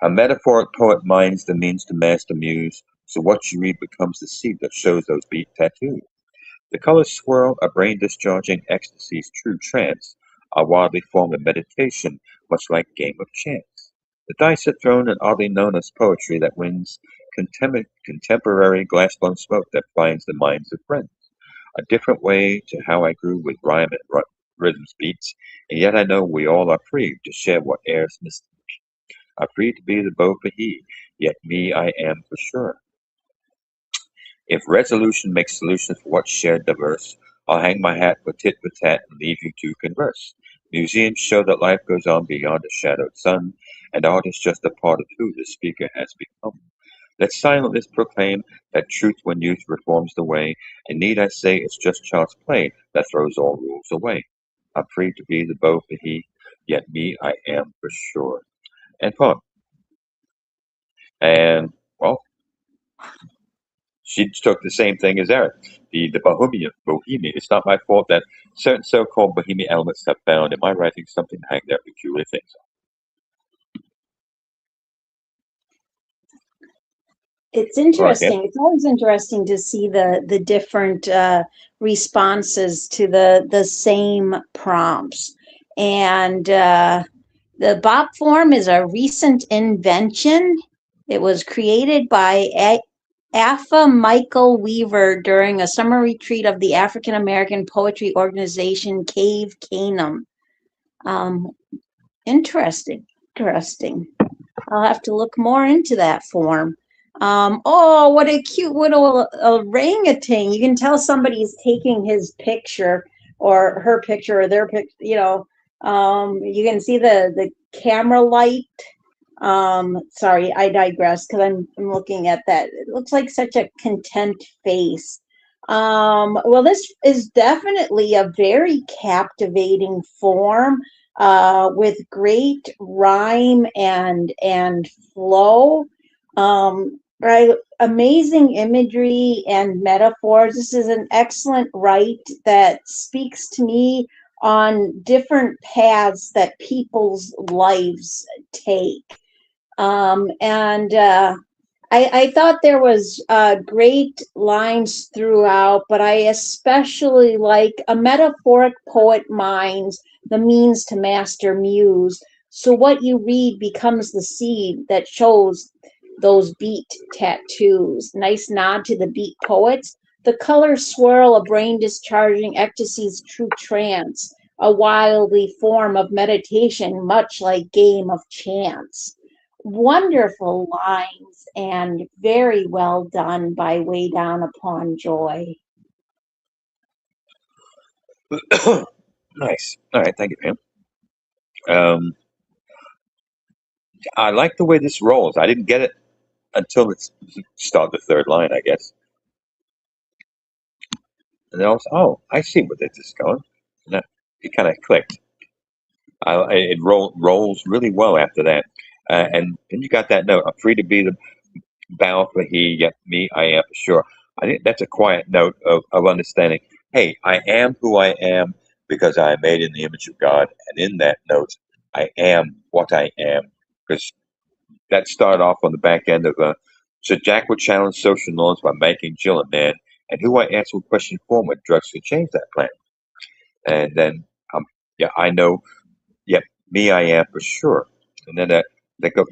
A metaphoric poet minds the means to master muse, so what you read becomes the seed that shows those beat tattoos. The colors swirl, a brain discharging ecstasy's true trance, a wildly form of meditation, much like game of chance. The dice are thrown and oddly known as poetry that wins contemporary glass-blown smoke that finds the minds of friends. A different way to how I grew with rhyme and rhythms beats, and yet I know we all are free to share what airs mystic. Are free to be the beau for he, yet me I am for sure. If resolution makes solutions for what's shared diverse, I'll hang my hat for tit for tat and leave you to converse. Museums show that life goes on beyond a shadowed sun, and art is just a part of who the speaker has become. Let's silently proclaim that truth when youth reforms the way, and need I say it's just child's play that throws all rules away. I'm free to be the beau for he, yet me I am for sure. And poem. And well, she took the same thing as Eric. The Bohemian. It's not my fault that certain so-called Bohemian elements have found in my writing something to hang their peculiar things It's on. Go ahead. interesting. It's always interesting to see the different responses to the same prompts. And the bop form is a recent invention. It was created by Afa Michael Weaver during a summer retreat of the African American poetry organization Cave Canum. Interesting. I'll have to look more into that form. Oh, what a cute little orangutan. You can tell somebody's taking his picture or her picture or their picture, you can see the camera light. Sorry, I digress because I'm looking at that. It looks like such a content face. Well, this is definitely a very captivating form with great rhyme and flow. Right, amazing imagery and metaphors. This is an excellent write that speaks to me on different paths that people's lives take. And I thought there was great lines throughout, but I especially like a metaphoric poet minds the means to master muse. So what you read becomes the seed that shows those beat tattoos. Nice nod to the beat poets. The colors swirl, a brain discharging ecstasy's true trance, a wildly form of meditation, much like game of chance. Wonderful lines and very well done by Way Down Upon Joy. Nice. All right, thank you, Pam. Um, I like the way this rolls. I didn't get it until it's start the third line, I guess. And then I was, oh, I see where this is going. And that, it kind of clicked. It rolls really well after that. And then you got that note. I'm free to be the bow for he, yet me, I am for sure. I think that's a quiet note of understanding. Hey, I am who I am because I am made in the image of God. And in that note, I am what I am. Because that started off on the back end of so Jack would challenge social norms by making Jill a man, and who I answer would question form with drugs could change that plan. And then, yeah, I know, yep, me I am for sure. And then that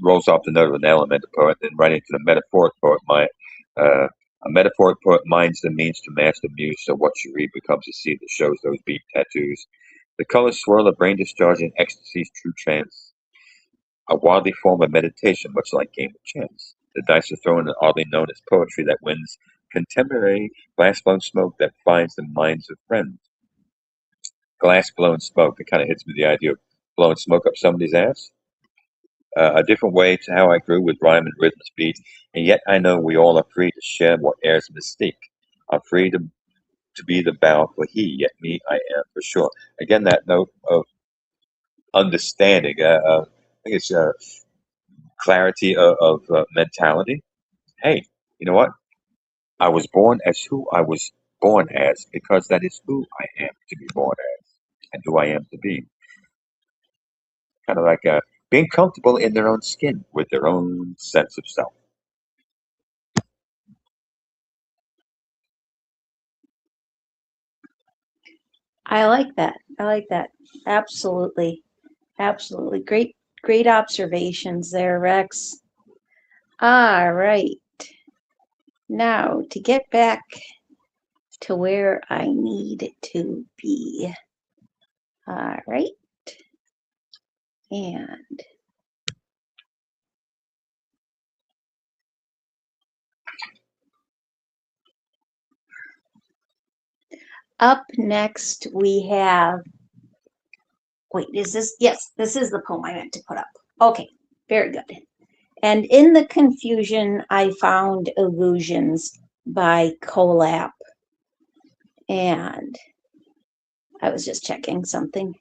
rolls off the note of an elemental poet, then right into the metaphoric poet. A metaphoric poet minds the means to master muse, so what you read becomes a seed that shows those beat tattoos. The colors swirl, a brain discharging ecstasy's true trance, a wildly form of meditation, much like game of chance. The dice are thrown and oddly known as poetry that wins contemporary glass-blown smoke that finds the minds of friends. Glass-blown smoke, it kind of hits me the idea of blowing smoke up somebody's ass. A different way to how I grew with rhyme and rhythm speed, and yet I know we all are free to share what airs mystique. I'm free to be the bow for he, yet me I am for sure. Again, that note of understanding. I think it's clarity of mentality. Hey, you know what? I was born as who I was born as because that is who I am to be born as and who I am to be. Kind of like being comfortable in their own skin with their own sense of self. I like that. I like that. Absolutely. Absolutely. Great observations there, Rex. All right. Now to get back to where I need to be. All right. And up next we have, wait, is this? Yes, this is the poem I meant to put up. Okay, very good. And in the confusion, I found illusions by Collap. And I was just checking something.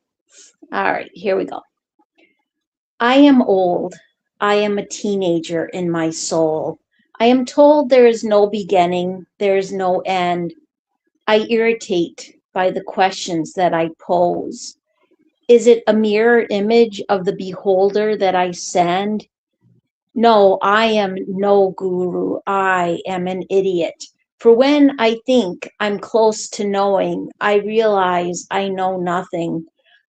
All right, here we go. I am old. I am a teenager in my soul. I am told there is no beginning, there is no end. I irritate by the questions that I pose. Is it a mirror image of the beholder that I send? No, I am no guru. I am an idiot. For when I think I'm close to knowing, I realize I know nothing.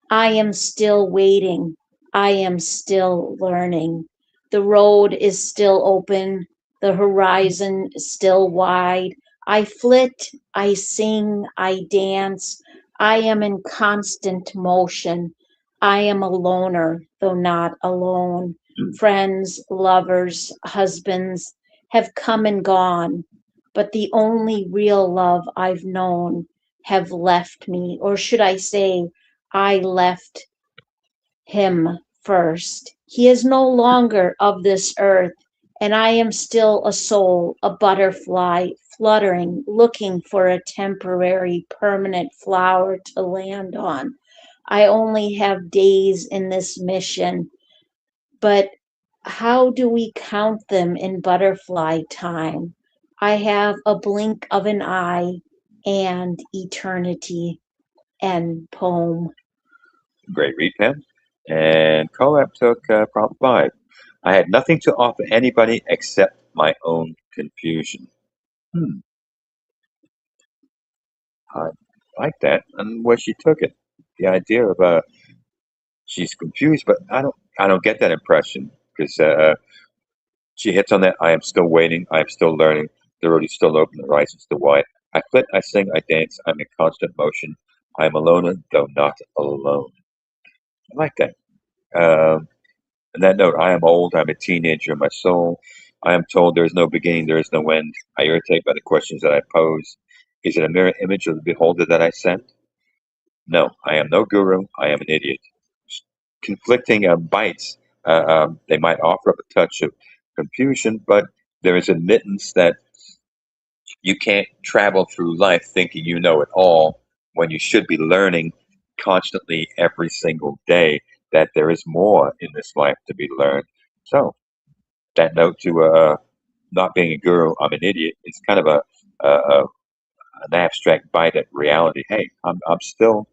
I am still waiting. I am still learning. The road is still open. The horizon is still wide. I flit, I sing, I dance. I am in constant motion. I am a loner, though not alone. Friends, lovers, husbands have come and gone, but the only real love I've known have left me, or should I say, I left him first. He is no longer of this earth, and I am still a soul, a butterfly, fluttering, looking for a temporary, permanent flower to land on. I only have days in this mission, but how do we count them in butterfly time? I have a blink of an eye and eternity. End poem. Great read, Pam. And Collab took prompt 5. I had nothing to offer anybody except my own confusion. Hmm, I like that, and where she took it. The idea of she's confused, but I don't get that impression because she hits on that. I am still waiting. I am still learning. The road is still open. The horizon is still wide. I flit. I sing. I dance. I'm in constant motion. I am alone, though not alone. I like that. On that note, I am old. I'm a teenager in my soul. I am told there is no beginning. There is no end. I irritate by the questions that I pose. Is it a mirror image of the beholder that I send? No, I am no guru. I am an idiot. Conflicting bites. They might offer up a touch of confusion, but there is admittance that you can't travel through life thinking you know it all when you should be learning constantly every single day that there is more in this life to be learned. So that note to not being a guru, I'm an idiot. It's kind of an abstract bite at reality. Hey, I'm still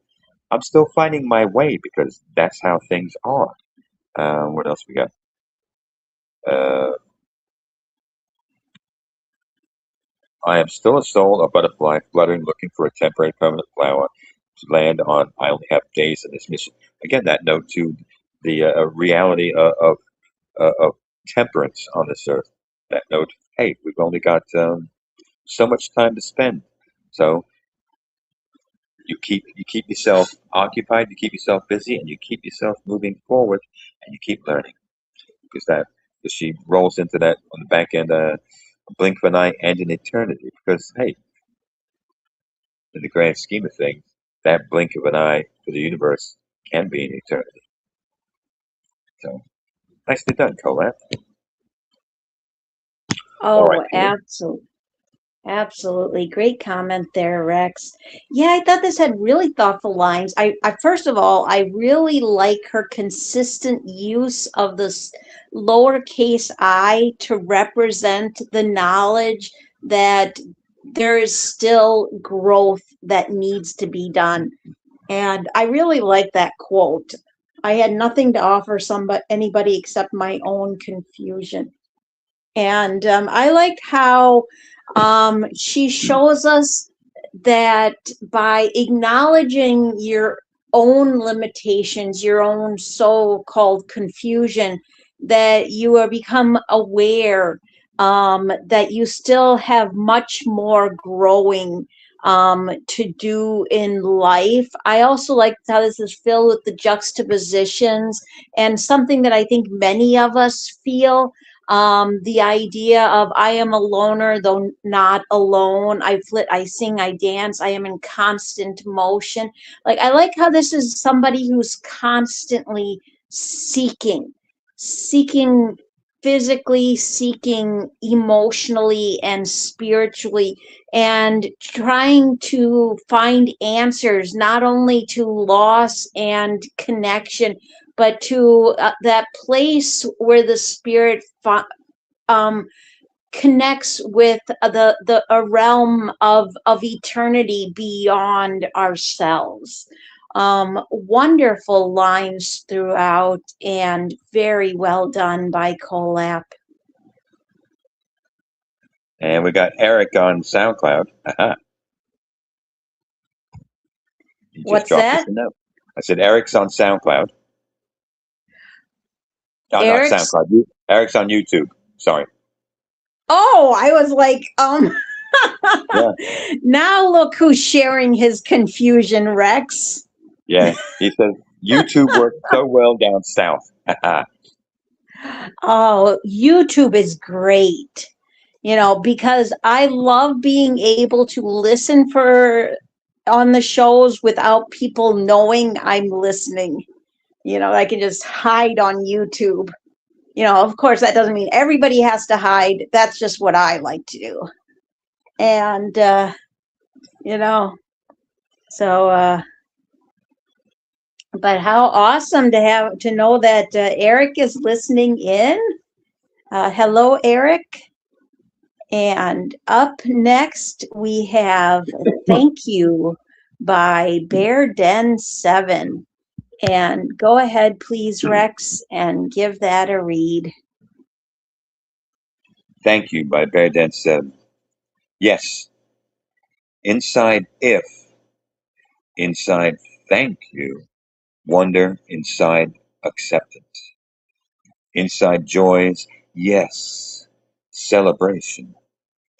finding my way because that's how things are. What else we got? Uh, I am still a soul, a butterfly, fluttering, looking for a temporary, permanent flower to land on. I only have days in this mission. Again, that note to the reality of temperance on this earth. That note, hey, we've only got so much time to spend. So you keep yourself occupied, you keep yourself busy, and you keep yourself moving forward, and you keep learning. Because she rolls into that on the back end, a blink of an eye and an eternity. Because hey, in the grand scheme of things, that blink of an eye for the universe can be an eternity. So nicely done, Colette. All right, Oh, Pam. absolutely. Absolutely. Great comment there, Rex. Yeah, I thought this had really thoughtful lines. I first of all, I really like her consistent use of this lowercase I to represent the knowledge that there is still growth that needs to be done. And I really like that quote. I had nothing to offer anybody except my own confusion. And I like how she shows us that by acknowledging your own limitations, your own so-called confusion, that you are become aware that you still have much more growing to do in life. I also like how this is filled with the juxtapositions and something that I think many of us feel. The idea of I am a loner, though not alone. I flit, I sing, I dance, I am in constant motion. Like, I like how this is somebody who's constantly seeking physically, seeking emotionally and spiritually, and trying to find answers not only to loss and connection, but to that place where the spirit connects with a realm of eternity beyond ourselves. Wonderful lines throughout, and very well done by Collap. And we got Eric on SoundCloud. He just What's dropped us that? a note. I said Eric's on SoundCloud. Oh, not Eric's. SoundCloud. Eric's on YouTube. Sorry. Oh, I was like, Yeah. Now look who's sharing his confusion, Rex. Yeah. He says YouTube works so well down south. Oh, YouTube is great. Because I love being able to listen on the shows without people knowing I'm listening. I can just hide on YouTube. Of course, that doesn't mean everybody has to hide. That's just what I like to do. And, so, but how awesome to know that Eric is listening in. Hello, Eric. And up next, we have Thank You by Bear Den 7. And go ahead, please, Rex, and give that a read. Thank You by Bear Den 7. Yes. Inside if. Inside thank you. Wonder inside acceptance. Inside joys. Yes. Celebration.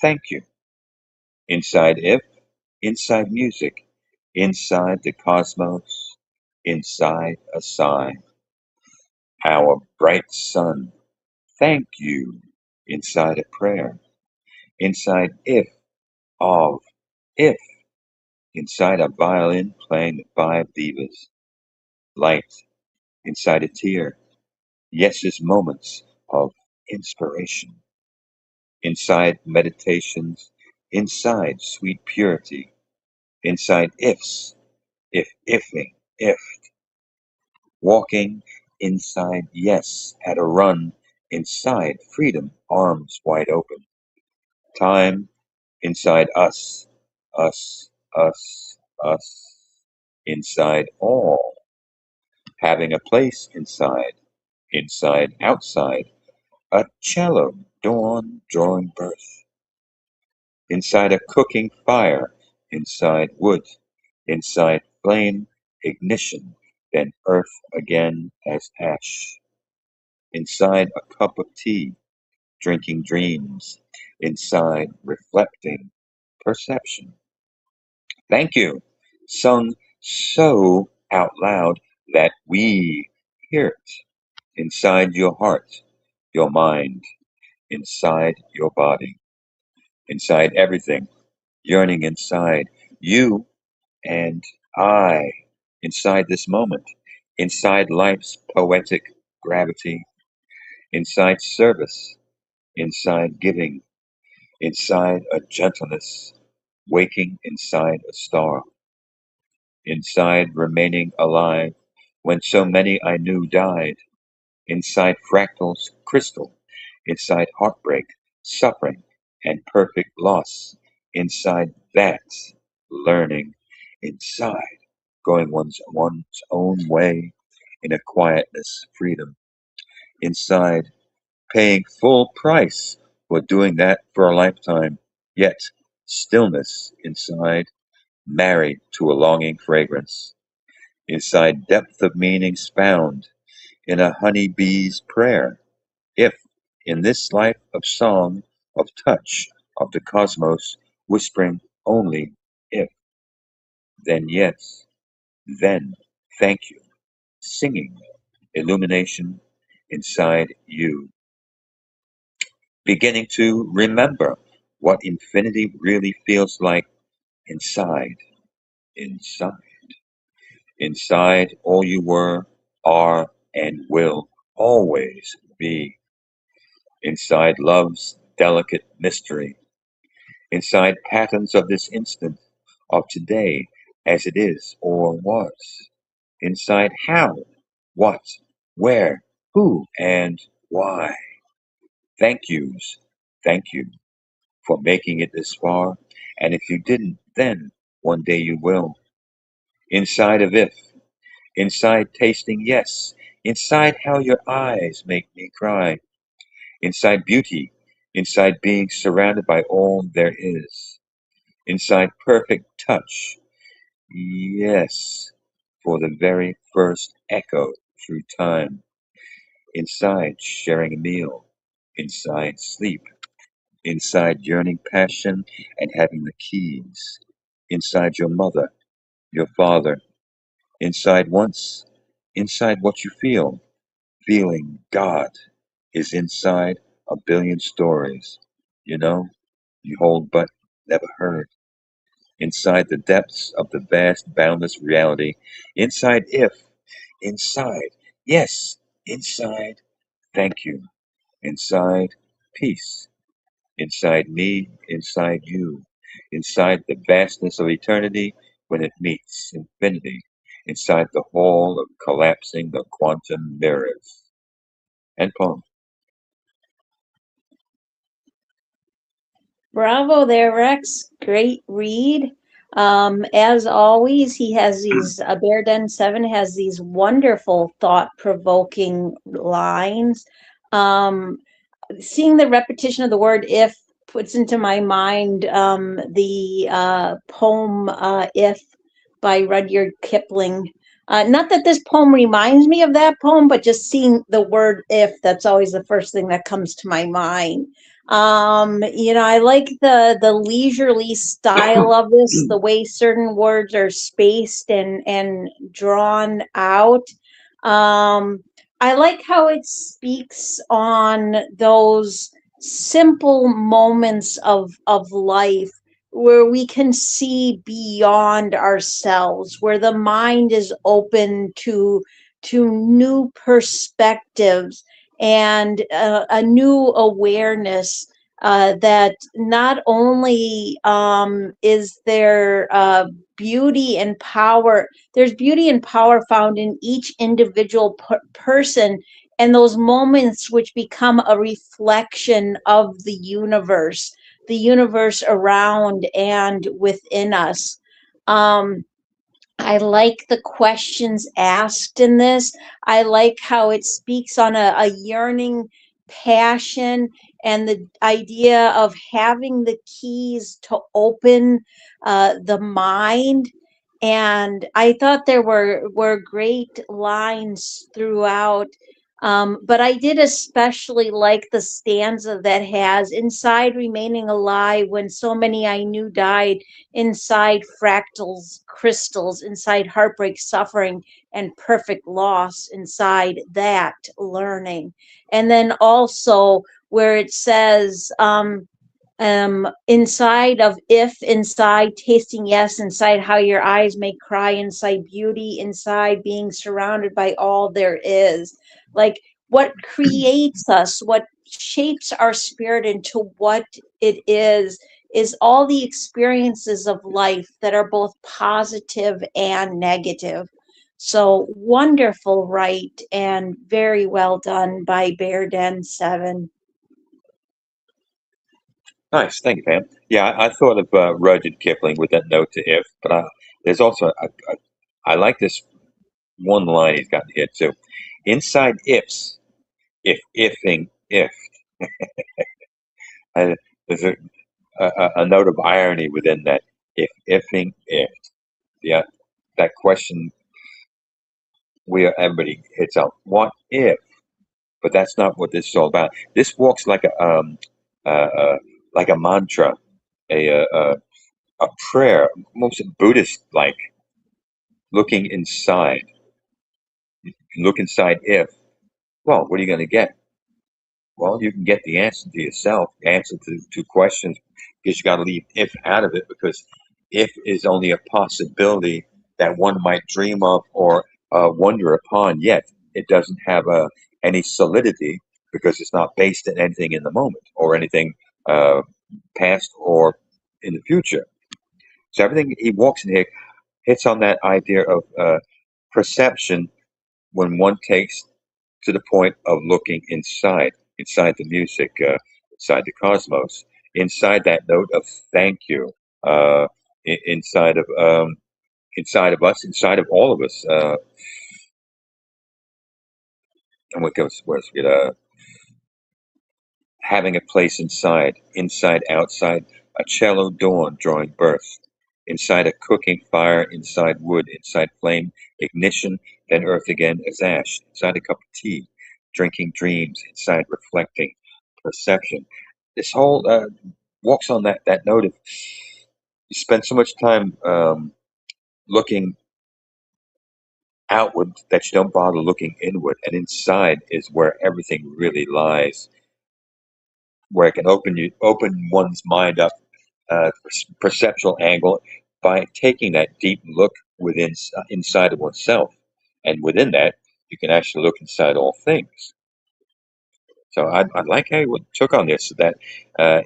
Thank you. Inside if. Inside music. Inside the cosmos. Inside a sigh. Our bright sun. Thank you. Inside a prayer. Inside if. Of. If. Inside a violin playing the five divas. Light. Inside a tear. Yes's moments of inspiration. Inside meditations. Inside sweet purity. Inside ifs. Ifing. If. Walking inside yes at a run. Inside freedom, arms wide open. Time inside us. Us. Us. Us. Inside all. Having a place inside. Inside outside. A cello dawn drawing birth. Inside a cooking fire. Inside wood. Inside flame ignition. Then earth again as ash. Inside a cup of tea. Drinking dreams. Inside reflecting perception. Thank you. Sung so out loud that we hear it. Inside your heart, your mind, inside your body, inside everything, yearning inside you and I, inside this moment, inside life's poetic gravity, inside service, inside giving, inside a gentleness, waking inside a star, inside remaining alive when so many I knew died, inside fractals crystal, inside heartbreak, suffering, and perfect loss, inside that learning, inside going one's own way, in a quietness, freedom. Inside, paying full price for doing that for a lifetime, yet stillness inside, married to a longing fragrance. Inside, depth of meanings found in a honeybee's prayer. If, in this life of song, of touch, of the cosmos, whispering only if, then yes, then thank you, singing, illumination inside you, beginning to remember what infinity really feels like inside, inside, inside all you were, are, and will always be, inside love's delicate mystery, inside patterns of this instant, of today as it is or was, inside how, what, where, who, and why. Thank yous, thank you for making it this far, and if you didn't, then one day you will. Inside of if, inside tasting yes, inside how your eyes make me cry, inside beauty, inside being surrounded by all there is, inside perfect touch, yes, for the very first echo through time, inside sharing a meal, inside sleep, inside yearning passion and having the keys, inside your mother, your father, inside once, inside what you feel, feeling God is inside a billion stories, you know, you hold but never heard, inside the depths of the vast boundless reality, inside if, inside, yes, inside, thank you, inside peace, inside me, inside you, inside the vastness of eternity when it meets infinity, inside the hall of collapsing the quantum mirrors. And poem. Bravo there, Rex. Great read. As always, he has these, Bear Den 7 has these wonderful, thought provoking lines. Um, Seeing the repetition of the word if puts into my mind the poem If by Rudyard Kipling. Not that this poem reminds me of that poem, but just seeing the word if, that's always the first thing that comes to my mind. I like the leisurely style of this, the way certain words are spaced and drawn out. I like how it speaks on those simple moments of life where we can see beyond ourselves, where the mind is open to new perspectives and a new awareness, that not only is there beauty and power, there's beauty and power found in each individual person, and those moments which become a reflection of the universe around and within us. Um, I like the questions asked in this. I like how it speaks on a yearning passion and the idea of having the keys to open the mind. And I thought there were great lines throughout. But I did especially like the stanza that has inside remaining alive when so many I knew died, inside fractals, crystals, inside heartbreak, suffering, and perfect loss, inside that learning. And then also where it says, inside of if, inside tasting yes, inside how your eyes may cry, inside beauty, inside being surrounded by all there is. Like what creates us, what shapes our spirit into what it is all the experiences of life that are both positive and negative. So wonderful, right? And very well done by Bear Den 7. Nice, thank you, Pam. Yeah, I thought of Rudyard Kipling with that note to if, but there's also I like this one line he's got here too. Inside ifs, ifing, if. And there's a note of irony within that. If, ifing, if. Yeah, that question everybody hits on. What if? But that's not what this is all about. This walks uh, uh, like a mantra, a prayer, most Buddhist like, looking inside. Look inside if. Well, what are you going to get? Well, you can get the answer to yourself, the answer to questions, because you got to leave if out of it, because if is only a possibility that one might dream of or wonder upon, yet it doesn't have any solidity because it's not based in anything in the moment or anything uh, past or in the future. So everything he walks in here hits on that idea of perception when one takes to the point of looking inside the music, inside the cosmos, inside that note of thank you, uh, inside of us, inside of all of us. And what goes where's it? Having a place inside, outside, a cello dawn drawing birth, inside a cooking fire, inside wood, inside flame, ignition, then earth again as ash, inside a cup of tea, drinking dreams, inside reflecting, perception. This whole walks on that note of you spend so much time looking outward that you don't bother looking inward, and inside is where everything really lies, where it can open one's mind up perceptual angle by taking that deep look inside of oneself, and within that, you can actually look inside all things. So I like how you took on this. That uh,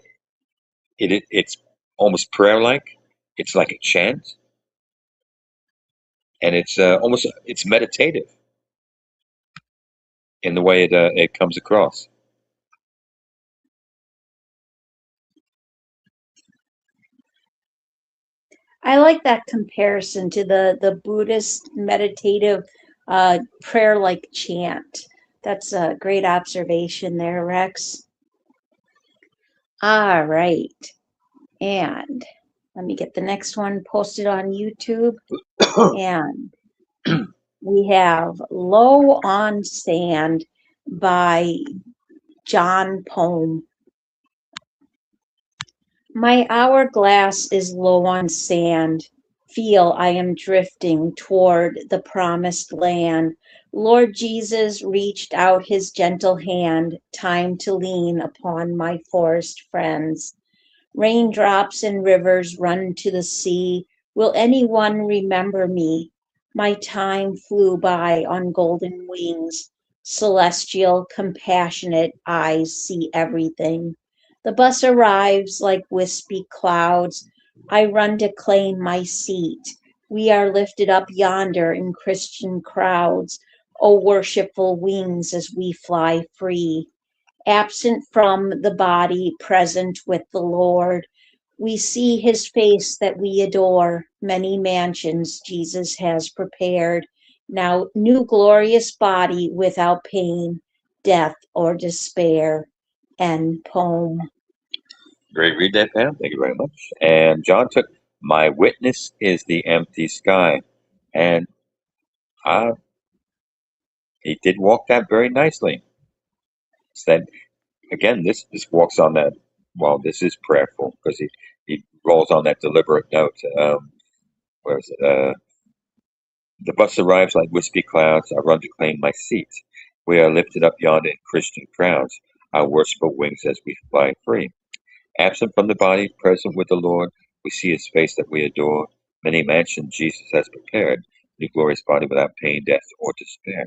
it's almost prayer-like. It's like a chant, and it's almost it's meditative in the way it comes across. I like that comparison to the Buddhist meditative prayer like chant. That's a great observation there, Rex. All right. And let me get the next one posted on YouTube. And we have Low on Sand by John Poem. My hourglass is low on sand. Feel I am drifting toward the promised land. Lord Jesus reached out his gentle hand. Time to lean upon my forest friends. Raindrops and rivers run to the sea. Will anyone remember me? My time flew by on golden wings. Celestial, compassionate eyes see everything. The bus arrives like wispy clouds. I run to claim my seat. We are lifted up yonder in Christian crowds. O worshipful wings as we fly free. Absent from the body, present with the Lord. We see his face that we adore. Many mansions Jesus has prepared. Now, new glorious body without pain, death, or despair. End poem. Great read that, Pam. Thank you very much. And John took my witness is the empty sky, and uh, he did walk that very nicely. Said again, this walks on that. Well, this is prayerful because he rolls on that deliberate note. Where is it? The bus arrives like wispy clouds. I run to claim my seat. We are lifted up yonder in Christian crowds. Our worshipful wings as we fly free. Absent from the body, present with the Lord, we see his face that we adore. Many mansions Jesus has prepared. New glorious body without pain, death, or despair.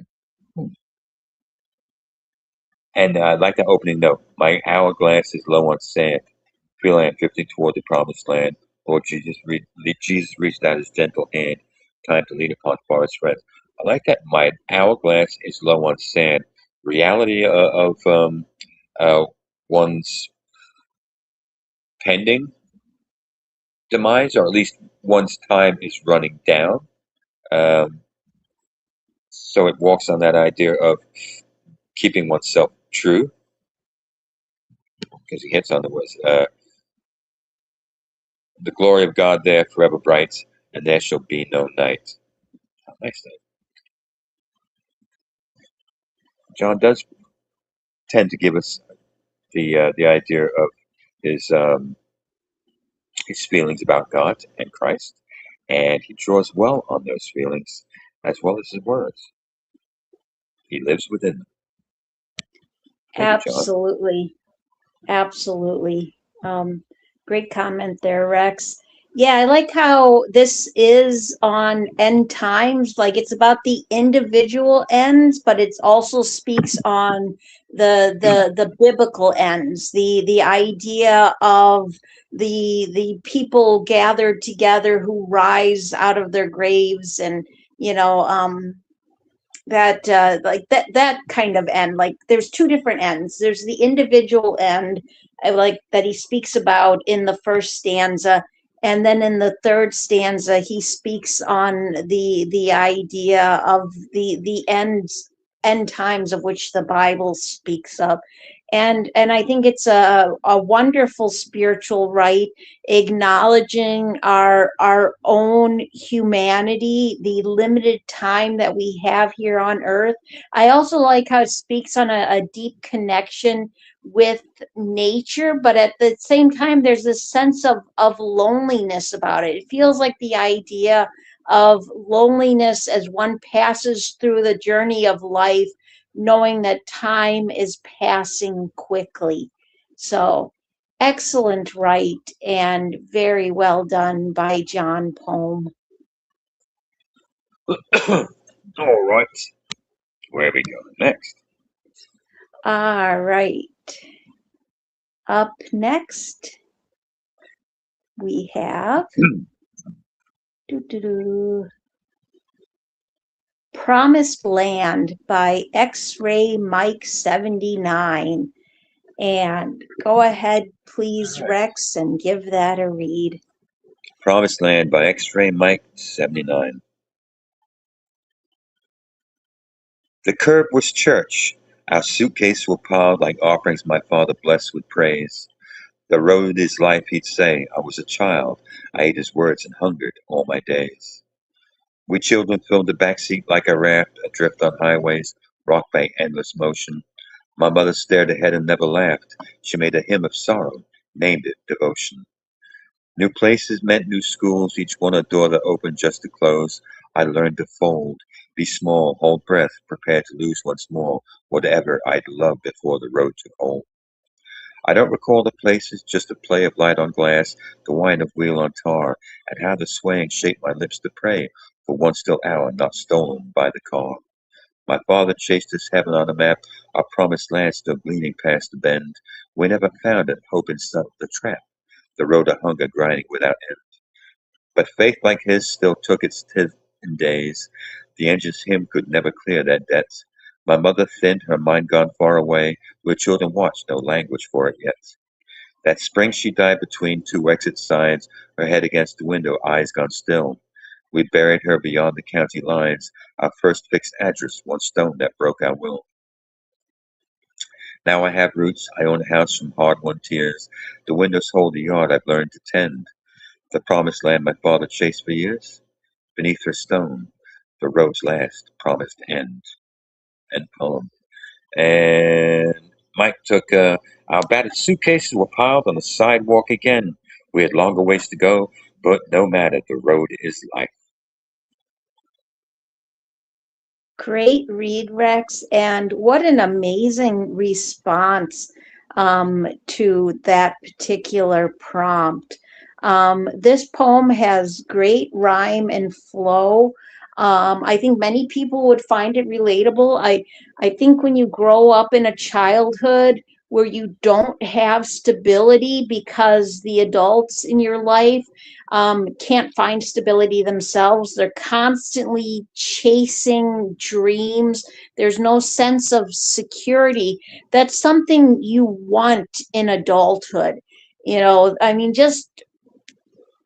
And I like that opening note. My hourglass is low on sand. Feel I am drifting toward the promised land. Lord Jesus reached out his gentle hand. Time to lean upon forest friends. I like that. My hourglass is low on sand. Reality of uh, one's pending demise, or at least one's time is running down. Um, So it walks on that idea of keeping oneself true, because he hits on the words, the glory of God there forever bright, and there shall be no night. How nice that. John does tend to give us the idea of his his feelings about God and Christ, and he draws well on those feelings as well as his words. He lives within them. Thank you, John. Absolutely. Absolutely. Great comment there, Rex. Yeah, I like how this is on end times. Like it's about the individual ends, but it also speaks on the biblical ends, the idea of the people gathered together who rise out of their graves, and you know, that like that kind of end. Like there's two different ends. There's the individual end, like that he speaks about in the first stanza, and then in the third stanza he speaks on the idea of the end times of which the Bible speaks of. And I think it's a wonderful spiritual right, acknowledging our own humanity, the limited time that we have here on earth. I also like how it speaks on a deep connection with nature, but at the same time there's this sense of loneliness about it. It feels like the idea of loneliness as one passes through the journey of life, knowing that time is passing quickly. So excellent right, and very well done by John Poem. All right. Where are we going next? All right. Up next, we have Promised Land by X-Ray Mike 79. And go ahead, please, Rex, and give that a read. Promised Land by X-Ray Mike 79. The curb was church. Our suitcases were piled like offerings my father blessed with praise. The road is life, he'd say. I was a child. I ate his words and hungered all my days. We children filled the back seat like a raft, adrift on highways, rocked by endless motion. My mother stared ahead and never laughed. She made a hymn of sorrow, named it devotion. New places meant new schools, each one a door that opened just to close. I learned to fold, be small, hold breath, prepared to lose once more whatever I'd loved before the road took hold. I don't recall the places, just a play of light on glass, the whine of wheel on tar, and how the swaying shaped my lips to pray for one still hour not stolen by the car. My father chased his heaven on a map, our promised land still gleaming past the bend. We never found it, hope and the trap, the road of hunger grinding without end. But faith like his still took its 10 days. The engine's hymn could never clear that debt. My mother thinned, her mind gone far away. We children watched, no language for it yet. That spring she died between two exit signs, her head against the window, eyes gone still. We buried her beyond the county lines, our first fixed address, one stone that broke our will. Now I have roots, I own a house from hard-won tears. The windows hold the yard I've learned to tend. The promised land my father chased for years. Beneath her stone, the road's last promised end. End poem. And Mike took our battered suitcases were piled on the sidewalk again. We had longer ways to go, but no matter, the road is life. Great read, Rex, and what an amazing response to that particular prompt. This poem has great rhyme and flow. I think many people would find it relatable. I think when you grow up in a childhood where you don't have stability because the adults in your life can't find stability themselves, they're constantly chasing dreams. There's no sense of security. That's something you want in adulthood. You know, I mean, just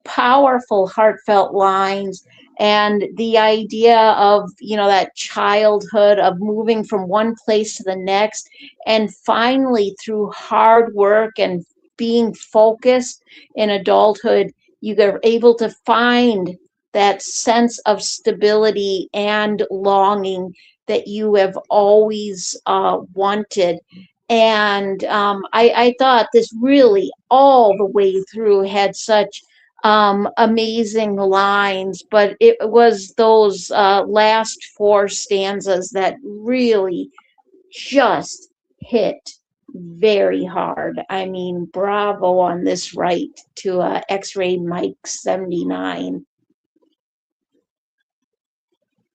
powerful, heartfelt lines. And the idea of, that childhood of moving from one place to the next, and finally through hard work and being focused in adulthood, you are able to find that sense of stability and longing that you have always wanted. And I thought this really all the way through had such amazing lines, but it was those last four stanzas that really just hit very hard. I mean, bravo on this right to X-Ray Mike 79.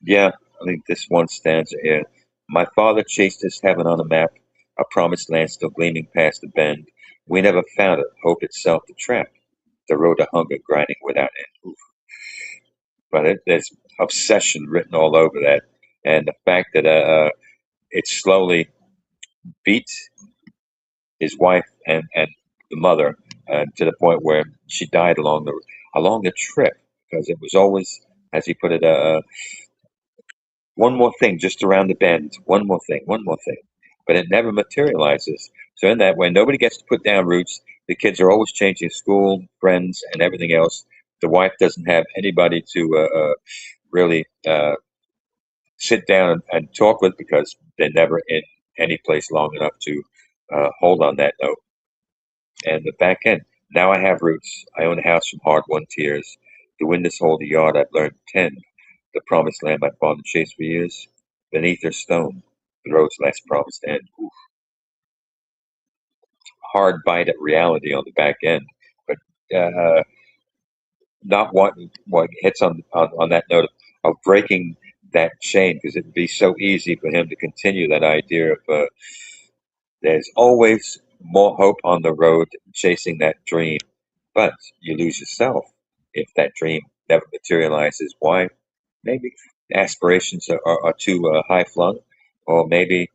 Yeah, I think this one stanza here. My father chased us heaven on a map, a promised land still gleaming past the bend. We never found it, hope itself the trap, the road to hunger grinding without end. Oof. But there's obsession written all over that, and the fact that it slowly beats his wife and the mother to the point where she died along the trip, because it was always, as he put it, one more thing just around the bend, one more thing, but it never materializes. So in that way, nobody gets to put down roots. The kids are always changing school, friends, and everything else. The wife doesn't have anybody to really sit down and talk with, because they're never in any place long enough to hold on that note. And the back end. Now I have roots. I own a house from hard-won tears. The wind has hold the yard I've learned to tend. The promised land my father chased for years. Beneath her stone, the road's last promised end. Oof. Hard bite at reality on the back end, but uh, not what hits on that note of breaking that chain, because it'd be so easy for him to continue that idea of there's always more hope on the road chasing that dream, but you lose yourself if that dream never materializes. Why? Maybe aspirations are too high flung, or maybe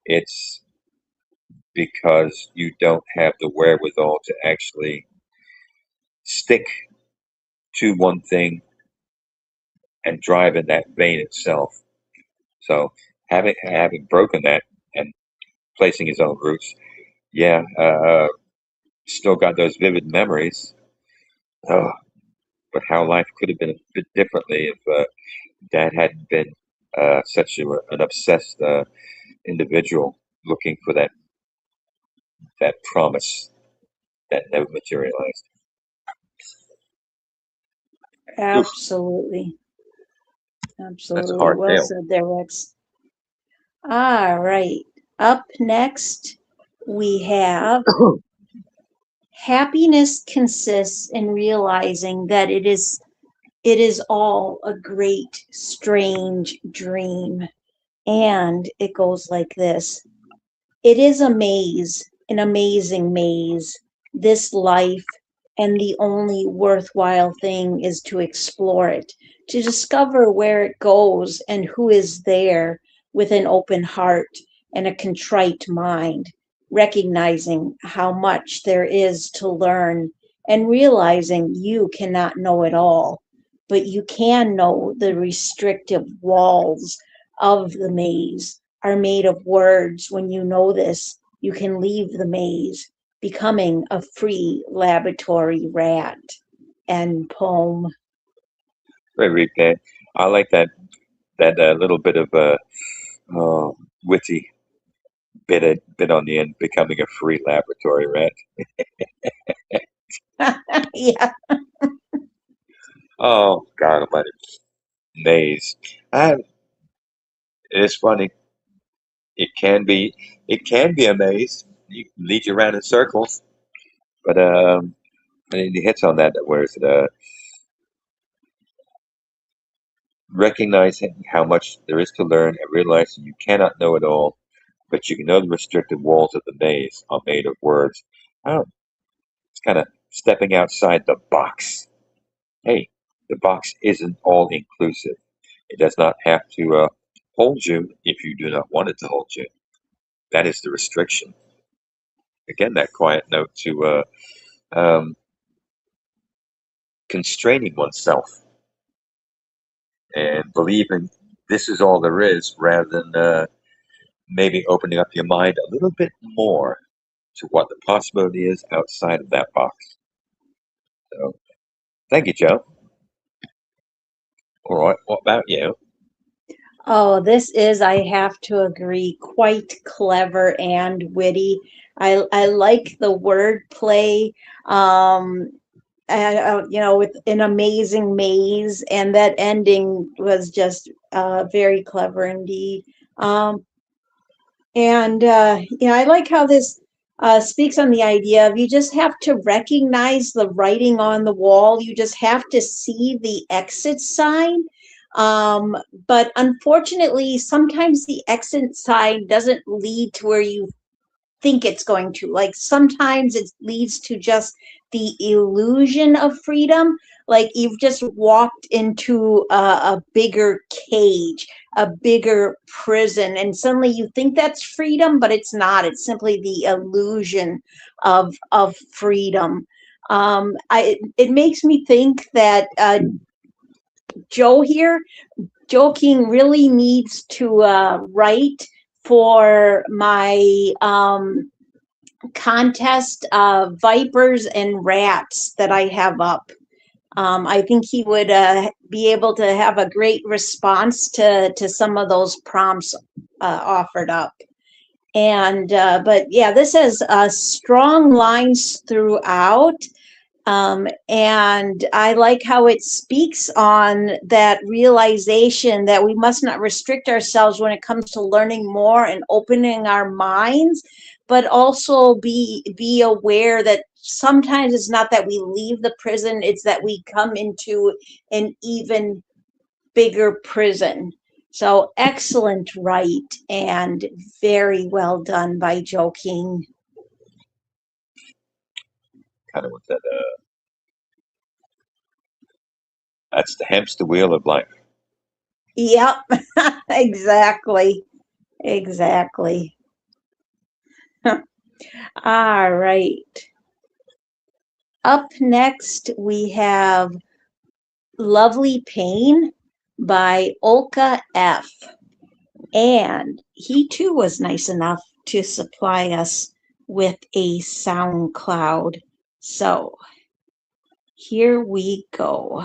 it's because you don't have the wherewithal to actually stick to one thing and drive in that vein itself. So having broken that and placing his own roots, yeah, still got those vivid memories. Oh, but how life could have been a bit differently if Dad hadn't been such an obsessed individual looking for that promise that never materialized. Oof, Absolutely. that's a Absolutely. hard Well tale. said there, Rex. All right. Up next, we have happiness consists in realizing that it is all a great strange dream. And it goes like this: it is a maze, an amazing maze, this life, and the only worthwhile thing is to explore it, to discover where it goes and who is there, with an open heart and a contrite mind, recognizing how much there is to learn and realizing you cannot know it all, but you can know the restrictive walls of the maze are made of words. When you know this, you can leave the maze, becoming a free laboratory rat. And poem. Very repaid. I like that little bit of uh, witty bit on the end, becoming a free laboratory rat. Yeah, Oh God Almighty, maze. I, it's funny. It can be it can be a maze. You can lead you around in circles, but and he hits on that. Where is it? Recognizing how much there is to learn and realizing you cannot know it all, but you can know the restricted walls of the maze are made of words. I don't. It's kind of stepping outside the box. Hey, the box isn't all inclusive. It does not have to hold you if you do not want it to hold you. That is the restriction. Again, that quiet note to um, constraining oneself. and believing this is all there is, rather than maybe opening up your mind a little bit more to what the possibility is outside of that box. So, thank you, Joe. All right, what about you? Oh, this is, I have to agree, quite clever and witty. I like the wordplay. With an amazing maze, and that ending was just very clever indeed. I like how this speaks on the idea of you just have to recognize the writing on the wall. You just have to see the exit sign. But unfortunately, sometimes the exit sign doesn't lead to where you think it's going to. Like sometimes it leads to just the illusion of freedom. Like you've just walked into a bigger cage, a bigger prison, and suddenly you think that's freedom, but it's not. It's simply the illusion of freedom. It makes me think that Joe King really needs to write for my contest vipers and rats that I have up. I think he would be able to have a great response to some of those prompts offered up. But yeah, this has strong lines throughout. And I like how it speaks on that realization that we must not restrict ourselves when it comes to learning more and opening our minds, but also be aware that sometimes it's not that we leave the prison, it's that we come into an even bigger prison. So excellent write and very well done by Joe King. Kind of with that, that's the hamster wheel of life. Yep, exactly. All right. Up next, we have Lovely Pain by Olka F. And he too was nice enough to supply us with a SoundCloud. So here we go.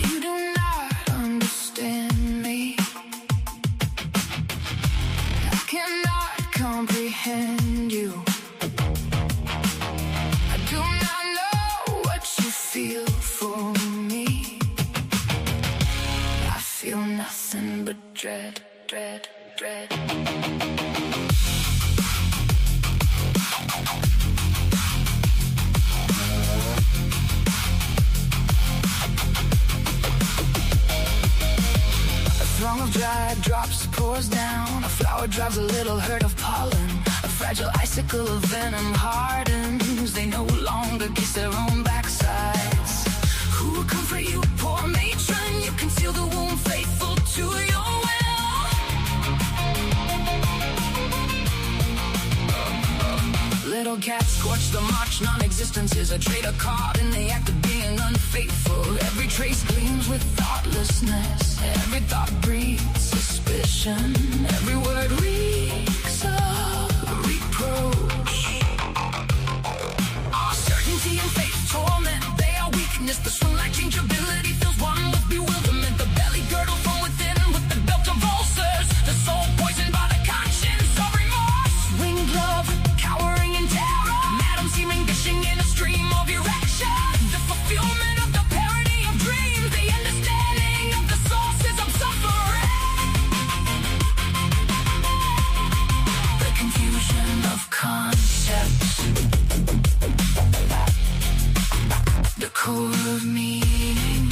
You do not understand me. I cannot comprehend you. I do not know what you feel for me. I feel nothing but dread. A throng of dry drops pours down. A flower drops a little hurt of pollen. A fragile icicle of venom hardens. They no longer kiss their own backsides. Who will comfort you, poor matron? You conceal the wound faithful to your will. Little cat scorched the march. Non-existence is a traitor caught in the act of being unfaithful. Every trace gleams with thoughtlessness. Every thought breeds suspicion. Every word reeks of reproach. Certainty and faith torment. They are weakness. The swing-like changeability fills one with bewilderment. The belly girdle from within with the belt of ulcers. The soul poisoned by the conscience of remorse. Winged love, cowering in terror. Madam seeming gushing in a stream of erection. The fulfillment of the parody of dreams. The understanding of the sources of suffering. The confusion of concepts. The core of meaning.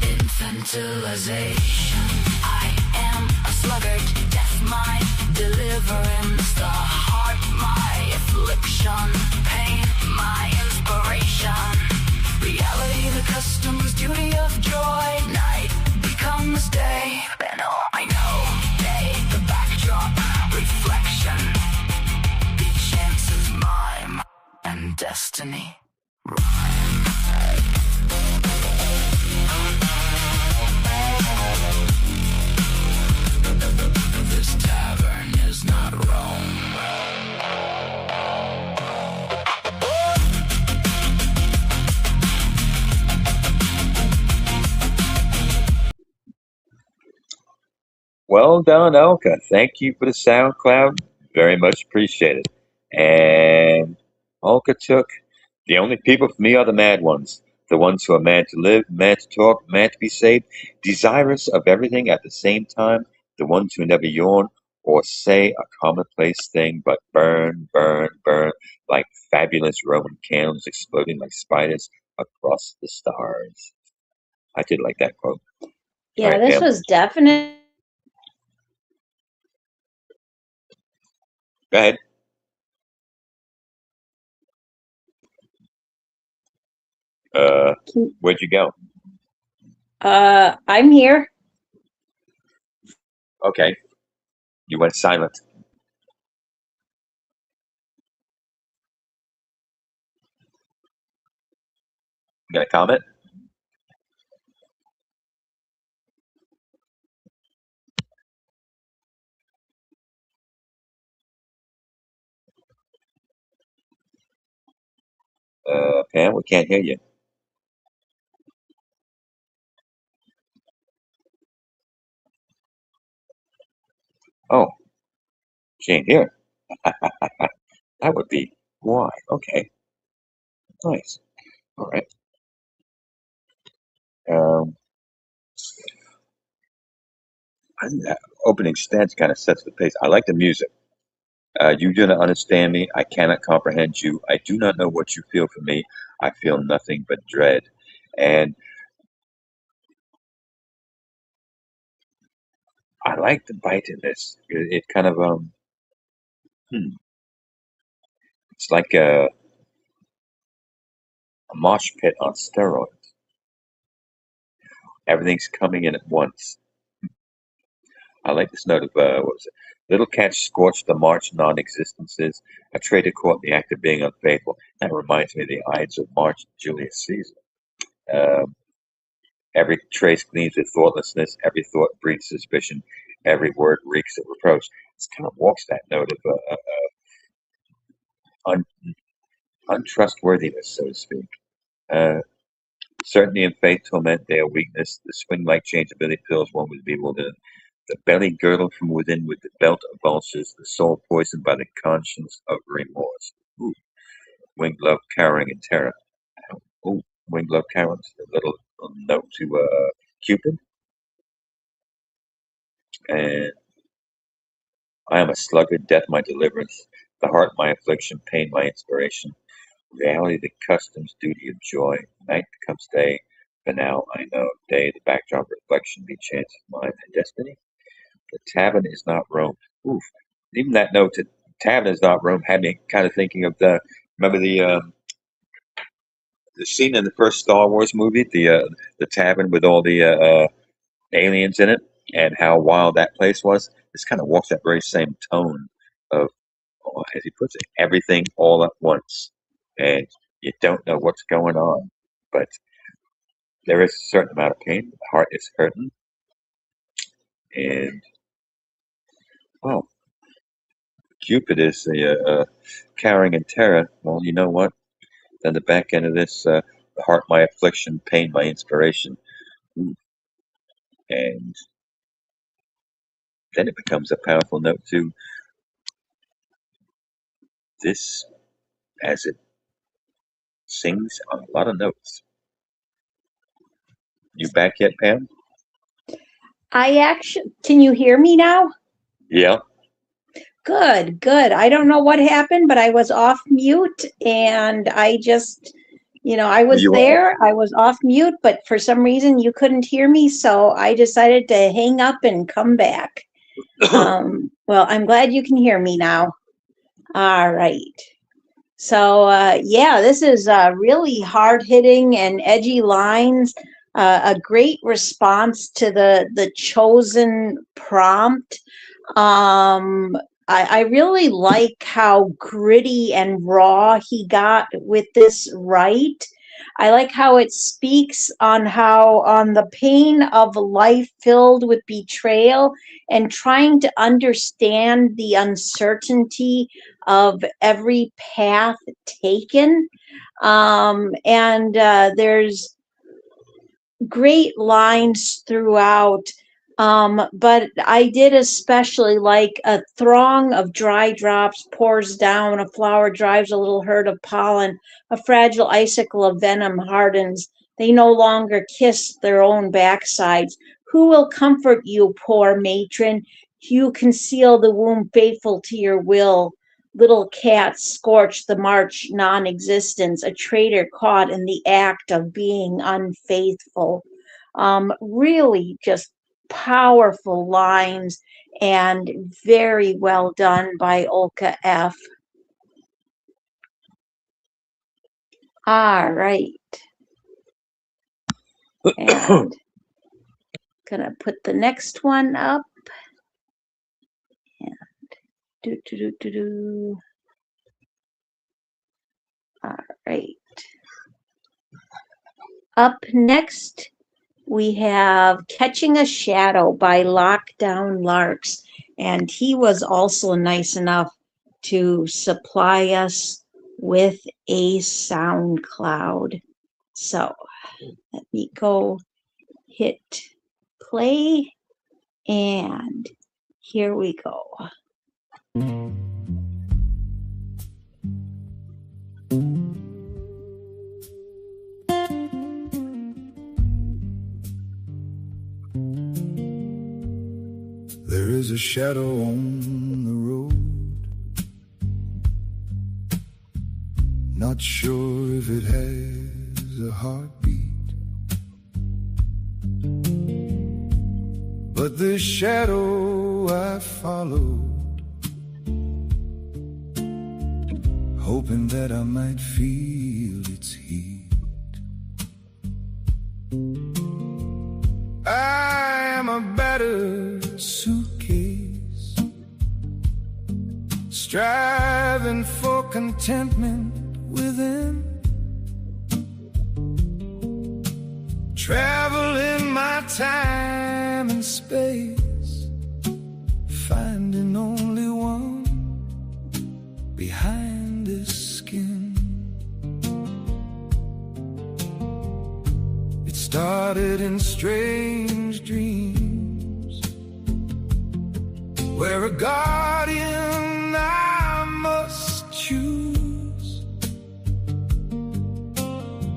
Infantilization. I am a sluggard, death my deliverance. The heart my affliction, pain my inspiration. Reality Well done, Elka. Thank you for the SoundCloud. Very much appreciated. And Elka took the only people for me are the mad ones. The ones who are mad to live, mad to talk, mad to be saved, desirous of everything at the same time. The ones who never yawn or say a commonplace thing, but burn, burn, burn like fabulous Roman candles exploding like spiders across the stars. I did like that quote. All Yeah, right, this Pam. was definitely Go ahead. Uh, where'd you go? I'm here. Okay, you went silent. You got a comment? Pam, we can't hear you. Oh, she ain't here. That would be why. Okay, nice. All right. Um, Opening stance kind of sets the pace. I like the music. You do not understand me. I cannot comprehend you. I do not know what you feel for me. I feel nothing but dread. And I like the bite in this. It kind of hmm, it's like a mosh pit on steroids. Everything's coming in at once. I like this note of what was it? Little catch scorched the March non-existences. A traitor caught in the act of being unfaithful. That reminds me of the Ides of March, Julius Caesar. Um, every trace gleams with thoughtlessness. Every thought breeds suspicion. Every word reeks of reproach. It kind of walks that note of un- untrustworthiness, so to speak. Uh, Certainty and faith torment their weakness. The swing-like changeability fills one with bewilderment. The belly girdled from within with the belt of ulcers, the soul poisoned by the conscience of remorse. Ooh, winged love cowering in terror. Ooh, winged love cowering. A little note to Cupid. And I am a sluggard, death my deliverance, the heart my affliction, pain my inspiration, reality the customs, duty of joy, night becomes day, but now I know day, the backdrop reflection, be chance of mine and destiny. The tavern is not Rome. Oof. Even that note, the tavern is not Rome, had me kind of thinking of remember the scene in the first Star Wars movie, the tavern with all the aliens in it, and how wild that place was. This kind of walks that very same tone of, oh, as he puts it, everything all at once, and you don't know what's going on, but there is a certain amount of pain. The heart is hurting, and well, Cupid is cowering in terror. Well, you know what? Then the back end of this, the heart my affliction, pain my inspiration, ooh, and then it becomes a powerful note to this as it sings on a lot of notes. You back yet, Pam? Can you hear me now? Yeah. Good, good. I don't know what happened, but I was off mute and I just, I was You are. there, I was off mute, but for some reason you couldn't hear me, so I decided to hang up and come back. Well, I'm glad you can hear me now. All right. So, yeah, this is really hard hitting and edgy lines. A great response to the chosen prompt. Um, I really like how gritty and raw he got with this right. I like how it speaks on the pain of a life filled with betrayal and trying to understand the uncertainty of every path taken. And there's great lines throughout But I did especially like a throng of dry drops pours down, a flower drives a little herd of pollen, a fragile icicle of venom hardens. They no longer kiss their own backsides. Who will comfort you, poor matron? You conceal the womb faithful to your will. Little cats scorch the march non-existence, a traitor caught in the act of being unfaithful. Really just powerful lines and very well done by Olka F. All right. And gonna put the next one up. And do. All right. Up next, we have Catching a Shadow by Lockdown Larks. And he was also nice enough to supply us with a SoundCloud. So let me go hit play, and here we go. There is a shadow on the road, not sure if it has a heartbeat, but this shadow I followed, hoping that I might feel its heat. I am a battered suitcase, striving for contentment within, traveling my time and space, finding only one behind this skin. It started in strange dreams, where a guardian I must choose.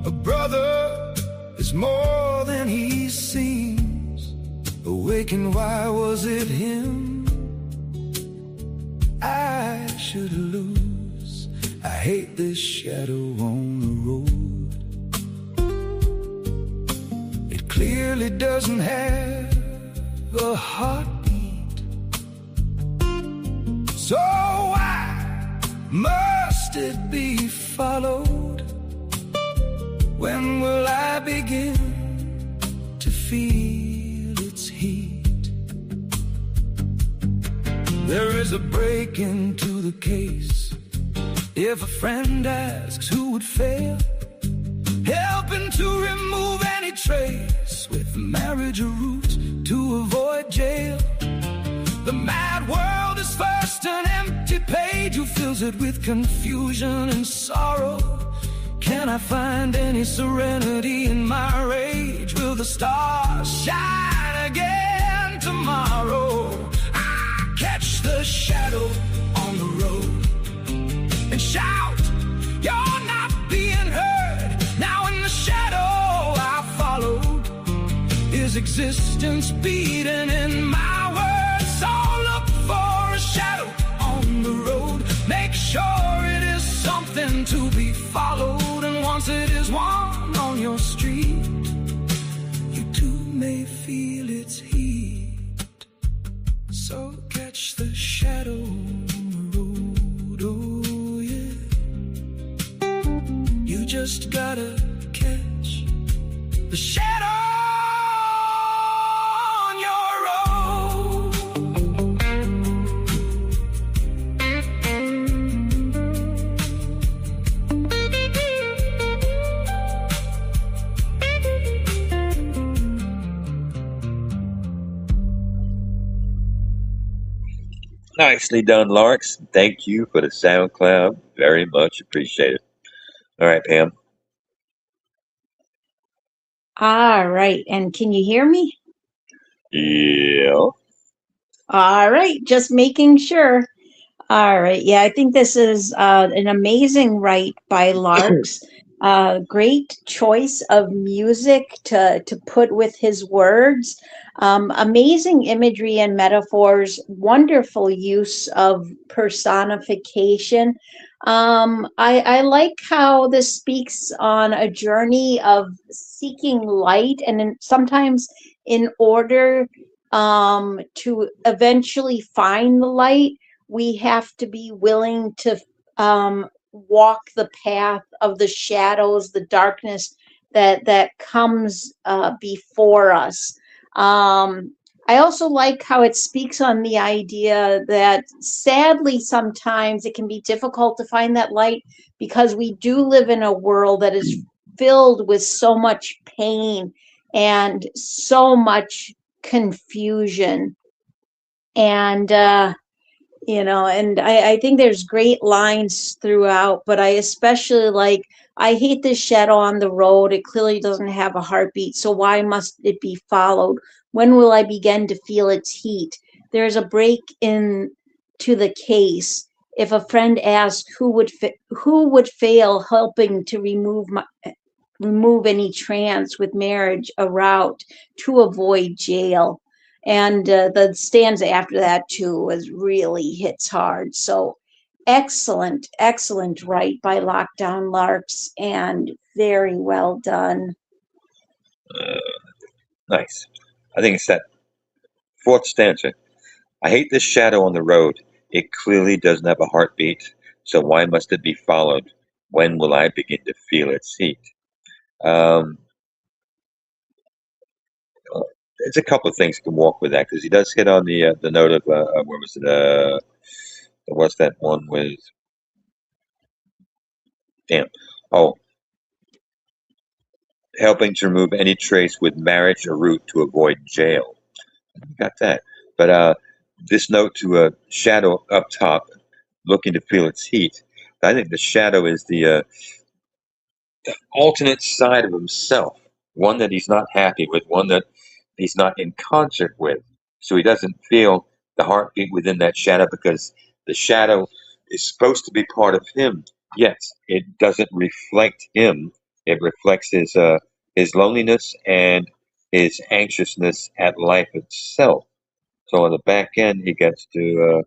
A brother is more than he seems. Awakened, why was it him I should lose? I hate this shadow on the road. It clearly doesn't have a heartbeat. So why must it be followed? When will I begin to feel its heat? There is a break into the case. If a friend asks who would fail, helping to remove any trace with marriage or roots to avoid jail. The mad world is first an empty page who fills it with confusion and sorrow. Can I find any serenity in my rage? Will the stars shine again tomorrow? I catch the shadow on the road and shout, you're not being heard. Now in the shadow I followed, is existence beating in my words? So look for a shadow on the road. Make sure it is something to be followed. And once it is one on your street, you too may feel its heat. So catch the shadow on the road, oh yeah. You just gotta catch the shadow on your road. Nicely done, Larks. Thank you for the SoundCloud. Very much appreciated. All right, Pam. All right. And can you hear me? Yeah. All right, just making sure. All right. Yeah, I think this is an amazing write by Larks. Great choice of music to put with his words. Amazing imagery and metaphors. Wonderful use of personification. I like how this speaks on a journey of seeking light, and sometimes in order to eventually find the light, we have to be willing to walk the path of the shadows, the darkness that comes before us. I also like how it speaks on the idea that sadly sometimes it can be difficult to find that light because we do live in a world that is filled with so much pain and so much confusion. And and I think there's great lines throughout, but I especially like, I hate this shadow on the road. It clearly doesn't have a heartbeat, so why must it be followed? When will I begin to feel its heat? There's a break in to the case. If a friend asks who would fail helping to remove any trance with marriage a route to avoid jail. And the stanza after that too was really hits hard. So excellent write by Lockdown Larks, and very well done. Nice. I think it's that fourth stanza. I hate this shadow on the road. It clearly doesn't have a heartbeat, so why must it be followed? When will I begin to feel its heat? Um, it's a couple of things can walk with that because he does hit on the note of where was it? What's that one with? Damn. Oh, helping to remove any trace with marriage or route to avoid jail. Got that. But this note to a shadow up top, looking to feel its heat. I think the shadow is the alternate side of himself, one that he's not happy with, one that he's not in concert with. So he doesn't feel the heartbeat within that shadow because the shadow is supposed to be part of him. Yes, it doesn't reflect him. It reflects his loneliness and his anxiousness at life itself. So on the back end, he gets to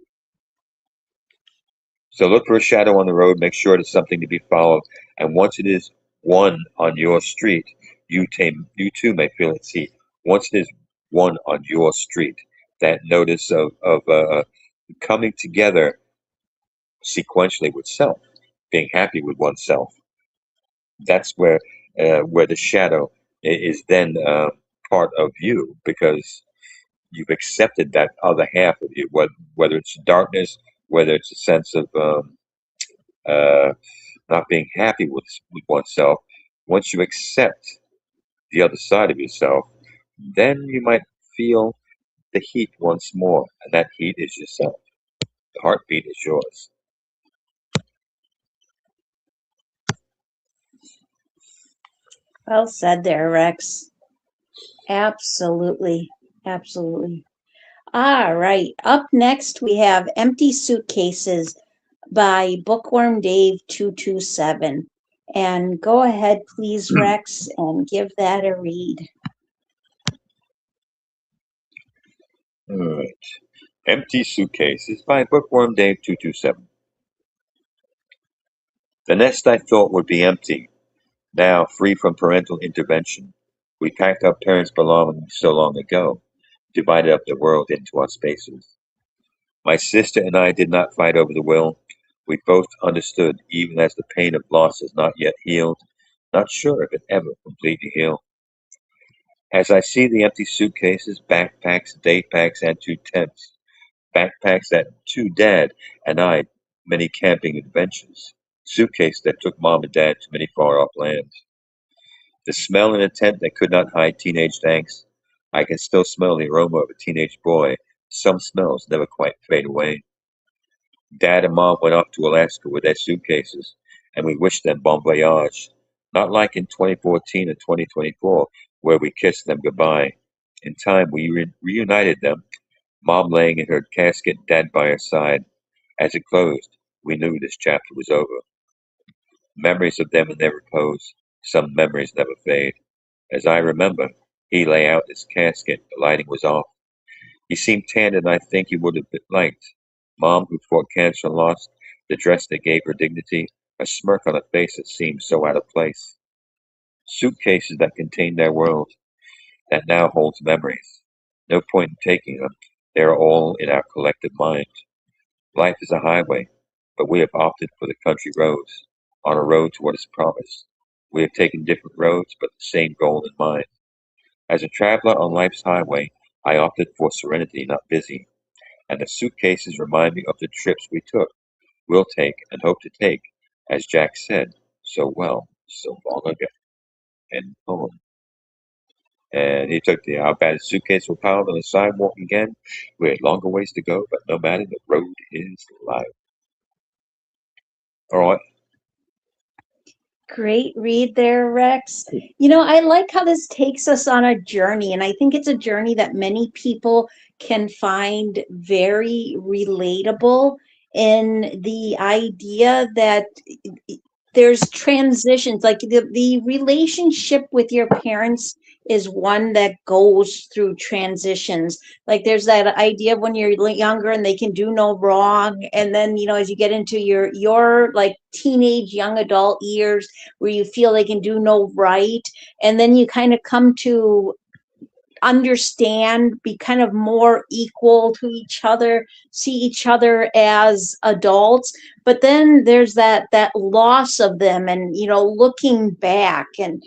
so look for a shadow on the road, make sure it is something to be followed, and once it is one on your street, you too may feel its heat. Once it is one on your street, that notice of coming together sequentially with self, being happy with oneself. That's where the shadow is then part of you because you've accepted that other half of you, whether it's darkness, whether it's a sense of uh, not being happy with oneself. Once you accept the other side of yourself, then you might feel the heat once more, and that heat is yourself. The heartbeat is yours. Well said there, Rex. Absolutely. All right. Up next, we have Empty Suitcases by Bookworm Dave 227. And go ahead, please, Rex, and give that a read. All right. Empty Suitcases by Bookworm Dave 227. The nest I thought would be empty, now free from parental intervention. We packed up parents' belongings so long ago, divided up the world into our spaces. My sister and I did not fight over the will. We both understood, even as the pain of loss is not yet healed, not sure if it ever completely healed. As I see the empty suitcases, backpacks, day packs, and 2 tents, backpacks that two dad and I many camping adventures, suitcase that took mom and dad to many far off lands. The smell in a tent that could not hide teenage angst. I can still smell the aroma of a teenage boy. Some smells never quite fade away. Dad and Mom went off to Alaska with their suitcases, and we wished them bon voyage. Not like in 2014 and 2024, where we kissed them goodbye. In time, we reunited them, Mom laying in her casket, Dad by her side. As it closed, we knew this chapter was over. Memories of them in their repose, some memories never fade. As I remember, he lay out his casket, the lighting was off. He seemed tanned and I think he would have been liked. Mom, who fought cancer and lost, the dress that gave her dignity, a smirk on her face that seemed so out of place. Suitcases that contained their world, that now holds memories. No point in taking them. They are all in our collective mind. Life is a highway, but we have opted for the country roads, on a road to what is promised. We have taken different roads, but the same goal in mind. As a traveler on life's highway, I opted for serenity, not busy, and the suitcases remind me of the trips we took, will take, and hope to take, as Jack said so well, so long ago. End poem. And he took the outbound suitcase were piled on the sidewalk again. We had longer ways to go, but no matter, the road is life. All right. Great read there, Rex. You know, I like how this takes us on a journey, and I think it's a journey that many people can find very relatable in the idea that there's transitions, like the relationship with your parents is one that goes through transitions. Like there's that idea of when you're younger and they can do no wrong, and then as you get into your like teenage young adult years where you feel they can do no right, and then you kind of come to understand, be kind of more equal to each other, see each other as adults. But then there's that loss of them, and looking back, and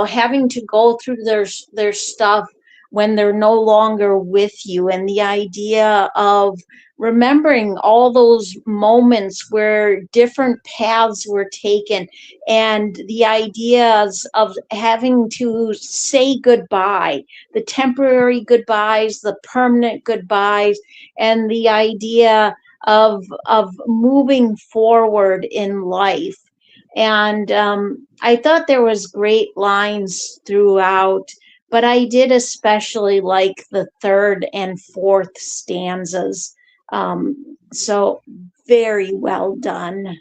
having to go through their stuff when they're no longer with you, and the idea of remembering all those moments where different paths were taken, and the ideas of having to say goodbye, the temporary goodbyes, the permanent goodbyes, and the idea of moving forward in life. And I thought there was great lines throughout, but I did especially like the third and fourth stanzas. So very well done.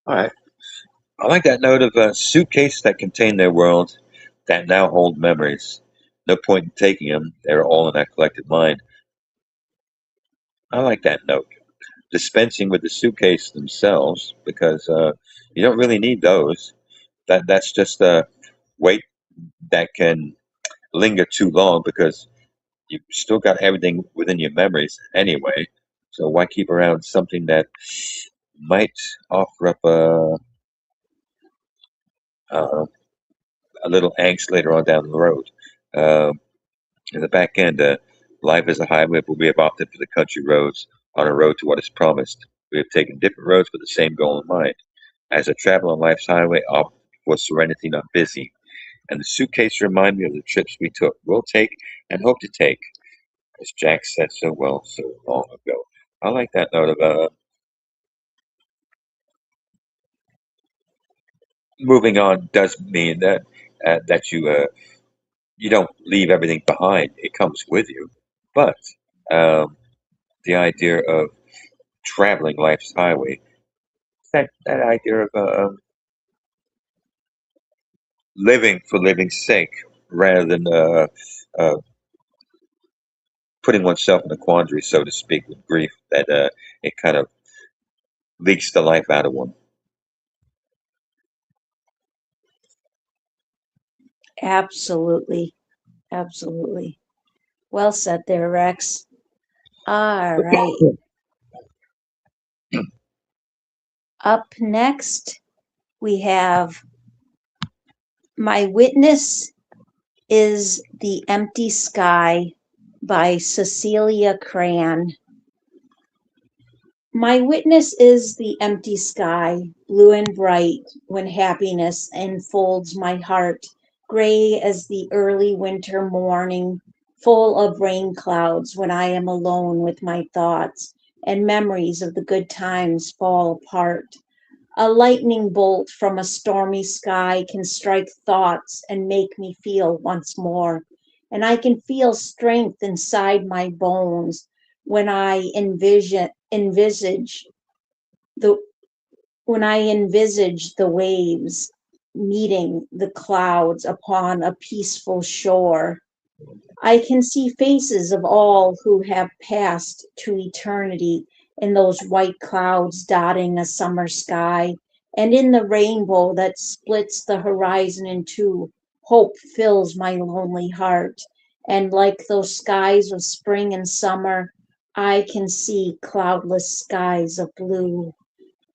All right. I like that note of a suitcase that contain their world, that now hold memories. No point in taking them. They're all in our collective mind. I like that note. Dispensing with the suitcase themselves because you don't really need those. That's just a weight that can linger too long because you've still got everything within your memories anyway. So why keep around something that might offer up uh, a little angst later on down the road? Um in the back end, life is a highway, but we have opted for the country roads on a road to what is promised. We have taken different roads with the same goal in mind. As I travel on life's highway, opt for serenity, not busy. And the suitcase remind me of the trips we took, will take, and hope to take, as Jack said so well so long ago. I like that note of moving on does mean that you don't leave everything behind; it comes with you. But um, the idea of traveling life's highway, that idea of living for living's sake, rather than uh, putting oneself in a quandary, so to speak, with grief, that it kind of leaks the life out of one. Absolutely. Absolutely. Well said there, Rex. All right. Up next, we have My Witness is the Empty Sky by Cecilia Cran. My witness is the empty sky, blue and bright, when happiness enfolds my heart, gray as the early winter morning, full of rain clouds when I am alone with my thoughts, and memories of the good times fall apart. A lightning bolt from a stormy sky can strike thoughts and make me feel once more. and I can feel strength inside my bones when I envisage the the waves meeting the clouds upon a peaceful shore. I can see faces of all who have passed to eternity in those white clouds dotting a summer sky, and in the rainbow that splits the horizon in two, hope fills my lonely heart. And like those skies of spring and summer, I can see cloudless skies of blue.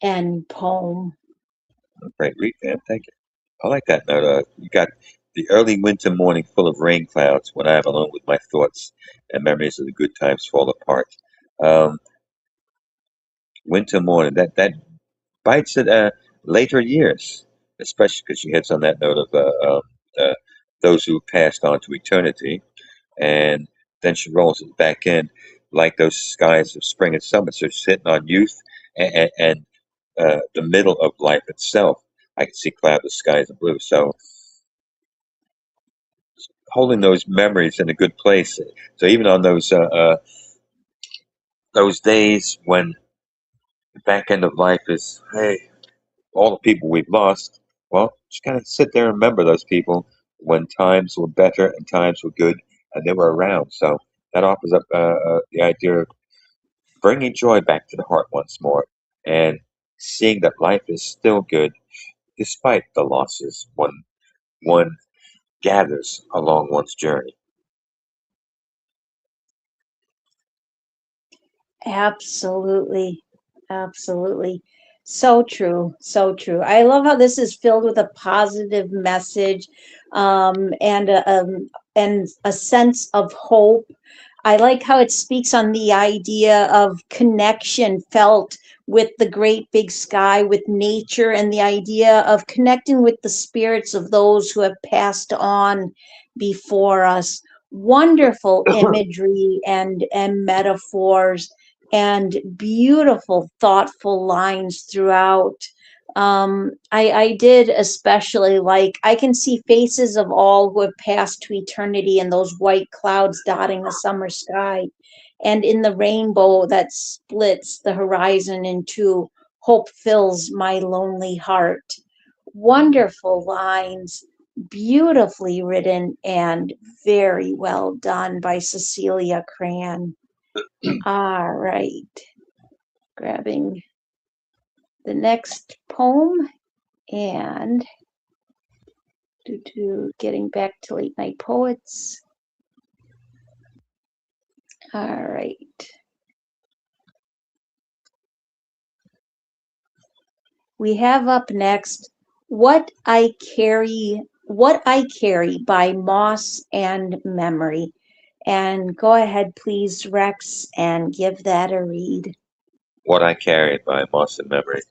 End poem. Great read, man. Thank you. I like that note. You got the early winter morning full of rain clouds when I am alone with my thoughts and memories of the good times fall apart. Um, Winter morning, that bites at later years, especially because she hits on that note of those who passed on to eternity. And then she rolls it back in like those skies of spring and summer. So she's hitting on youth and the middle of life itself. I can see cloudless skies and blue. So holding those memories in a good place. So even on those days when the back end of life is, hey, all the people we've lost, well, just kind of sit there and remember those people when times were better and times were good and they were around. So that offers up the idea of bringing joy back to the heart once more and seeing that life is still good despite the losses one gathers along one's journey. Absolutely. Absolutely. So true. So true. I love how this is filled with a positive message and a sense of hope. I like how it speaks on the idea of connection felt with the great big sky, with nature, and the idea of connecting with the spirits of those who have passed on before us. Wonderful imagery and metaphors and beautiful, thoughtful lines throughout. I did especially like, I can see faces of all who have passed to eternity in those white clouds dotting the summer sky, and in the rainbow that splits the horizon in two, hope fills my lonely heart. Wonderful lines, beautifully written, and very well done by Cecilia Cran. All right, grabbing the next poem and getting back to late night poets. All right. We have up next What I Carry by Moss and Memory. And go ahead, please, Rex, and give that a read. What I Carried by Morrison Memory.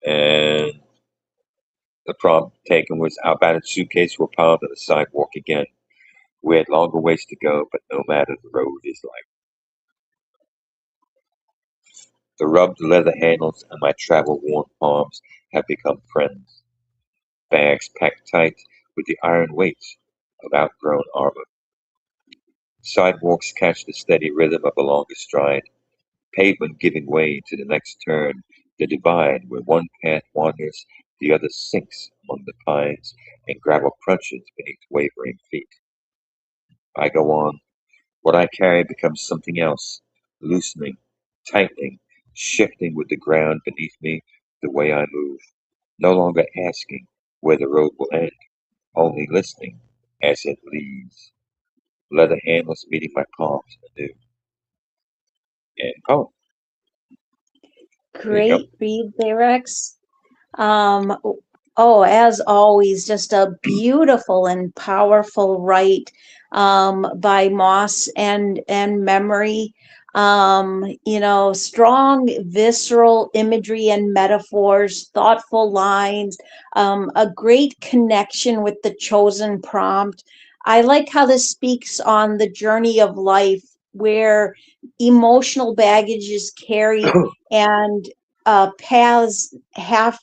And the prompt taken was our battered suitcase were piled on the sidewalk again. We had longer ways to go, but no matter, the road is like. The rubbed leather handles and my travel-worn palms have become friends. Bags packed tight with the iron weight of outgrown armor. Sidewalks catch the steady rhythm of a longer stride. Pavement giving way to the next turn. The divide where one path wanders, the other sinks among the pines, and gravel crunches beneath wavering feet. I go on. What I carry becomes something else, loosening, tightening, shifting with the ground beneath me the way I move, no longer asking where the road will end, only listening as it leads. Leather handles meeting my palms anew. And poem. There you go. Great read there, Rex. Um, oh, as always, just a beautiful and powerful write by Moss and Memory. Strong, visceral imagery and metaphors, thoughtful lines, a great connection with the chosen prompt. I like how this speaks on the journey of life where emotional baggage is carried and paths have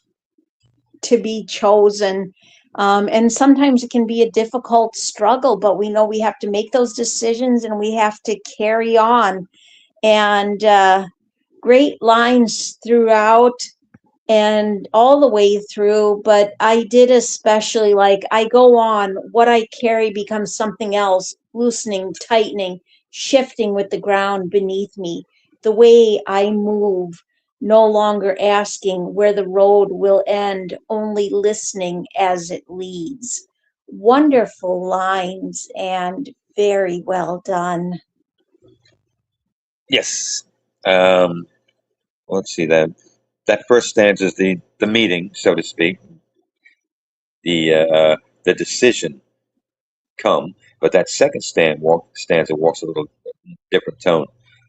to be chosen. And sometimes it can be a difficult struggle, but we know we have to make those decisions and we have to carry on. And great lines throughout and all the way through, but I did especially like, I go on, what I carry becomes something else, loosening, tightening, shifting with the ground beneath me. The way I move, no longer asking where the road will end, only listening as it leads. Wonderful lines and very well done. Yes. Let's see that first stanza is the meeting, so to speak, the decision come, but that second stanza walks a little different tone.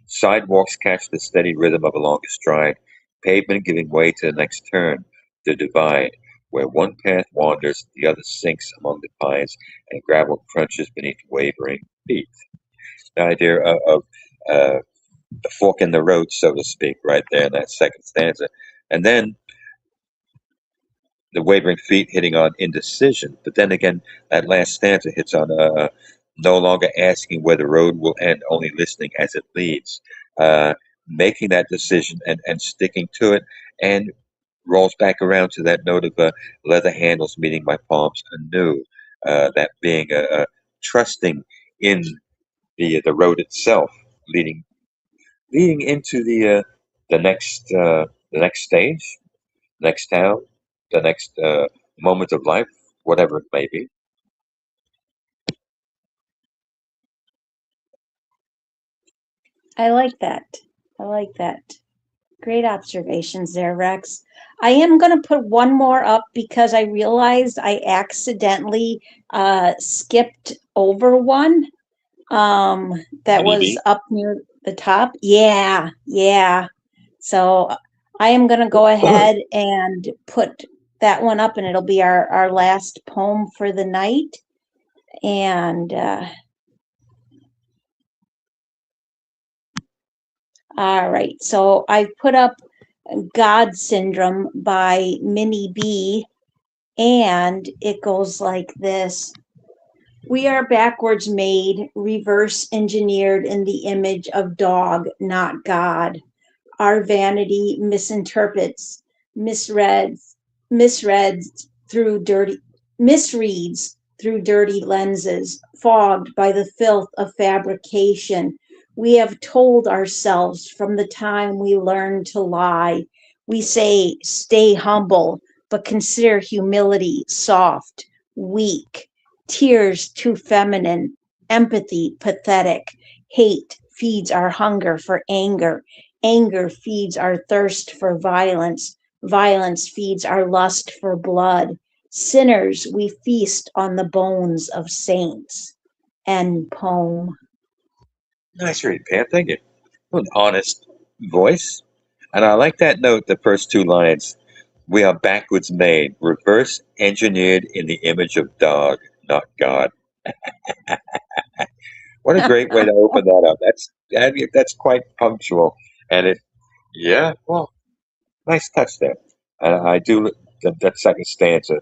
Sidewalks catch the steady rhythm of a longer stride, pavement giving way to the next turn, the divide, where one path wanders, the other sinks among the pines, and gravel crunches beneath wavering feet. The idea of the fork in the road, so to speak, right there in that second stanza. And then the wavering feet hitting on indecision. But then again, that last stanza hits on no longer asking where the road will end, only listening as it leads. Making that decision and sticking to it, and rolls back around to that note of leather handles meeting my palms anew. That being trusting in the road itself, leading into the next stage, next town, the next moment of life, whatever it may be. I like that. I like that. Great observations there, Rex. I am going to put one more up because I realized I accidentally skipped over one that was Honeybee. up near the top. Yeah, yeah. So I am going to go ahead and put that one up, and it'll be our last poem for the night. And all right, so I put up God Syndrome by Minnie B, and it goes like this. We are backwards made, reverse engineered in the image of dog, not God. Our vanity misinterprets, misreads, misreads through dirty, misreads through dirty lenses, fogged by the filth of fabrication. We have told ourselves from the time we learned to lie. We say, stay humble, but consider humility soft, weak, tears too feminine, empathy pathetic, hate feeds our hunger for anger. Anger feeds our thirst for violence. Violence feeds our lust for blood. Sinners, we feast on the bones of saints. End poem. Nice read, Pam. Thank you. An honest voice. And I like that note, the first two lines. We are backwards made, reverse engineered in the image of dog, not God. What a great way to open that up. That's quite punctual. And yeah, well, nice touch there. And I do that second stanza.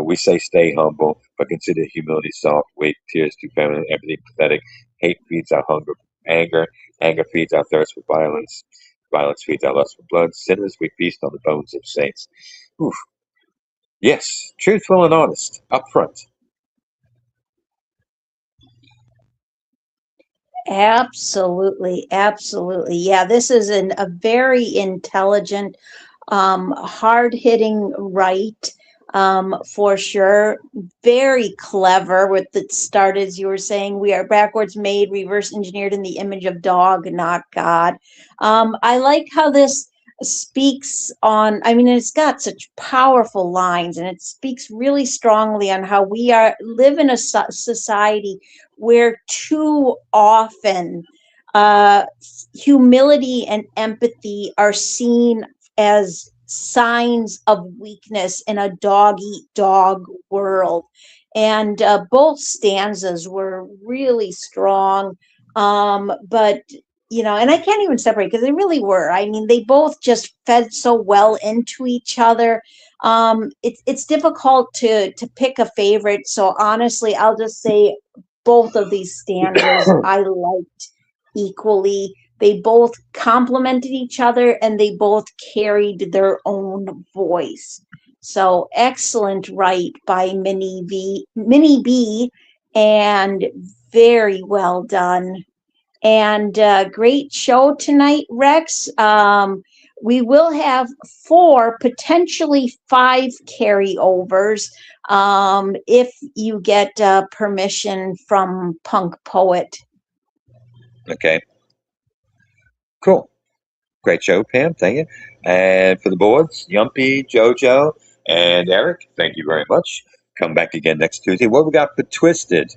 We say stay humble, but consider humility soft. Wait, tears too feminine, everything pathetic. Hate feeds our hunger for anger. Anger feeds our thirst for violence. Violence feeds our lust for blood. Sinners, we feast on the bones of saints. Oof. Yes, truthful and honest, upfront. Absolutely, absolutely. Yeah, this is a very intelligent, hard-hitting right, for sure. Very clever with the start, as you were saying. We are backwards made, reverse engineered in the image of dog, not God. I like how this speaks on, I mean, it's got such powerful lines, and it speaks really strongly on how we are live in a society where too often uh, humility and empathy are seen as signs of weakness in a dog eat dog world. And both stanzas were really strong. But and I can't even separate because they really were. I mean, they both just fed so well into each other. It's difficult to pick a favorite. So honestly, I'll just say both of these stanzas I liked equally. They both complemented each other and they both carried their own voice. So excellent write by Minnie B, and very well done. And great show tonight, Rex. We will have 4, potentially 5 carryovers if you get permission from Punk Poet. Okay. Cool. Great show, Pam. Thank you. And for the boards, Yumpy, JoJo, and Eric, thank you very much. Come back again next Tuesday. What we got for Twisted?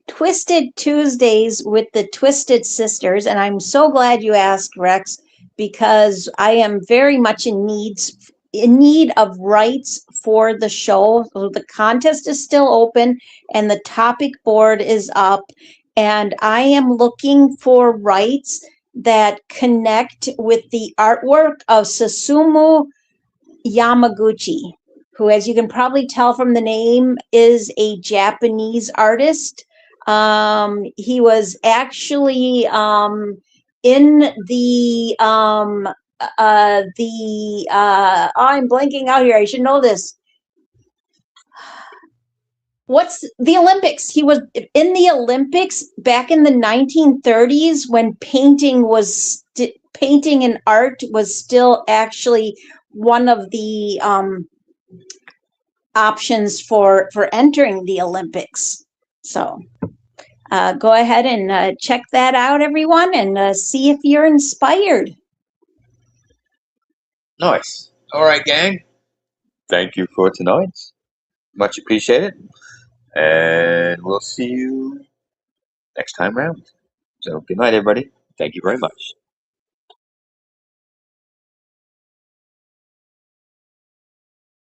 Twisted Tuesdays with the Twisted Sisters, and I'm so glad you asked, Rex, because I am very much in need of rights for the show. So the contest is still open and the topic board is up, and I am looking for rights that connect with the artwork of Susumu Yamaguchi, who, as you can probably tell from the name, is a Japanese artist. He was actually in the I'm blanking out here. I should know this. What's the Olympics? He was in the Olympics back in the 1930s when painting and art was still actually one of the options for entering the Olympics. So go ahead and check that out, everyone, and see if you're inspired. Nice. All right, gang. Thank you for tonight. Much appreciated. And we'll see you next time round. So good night, everybody. Thank you very much.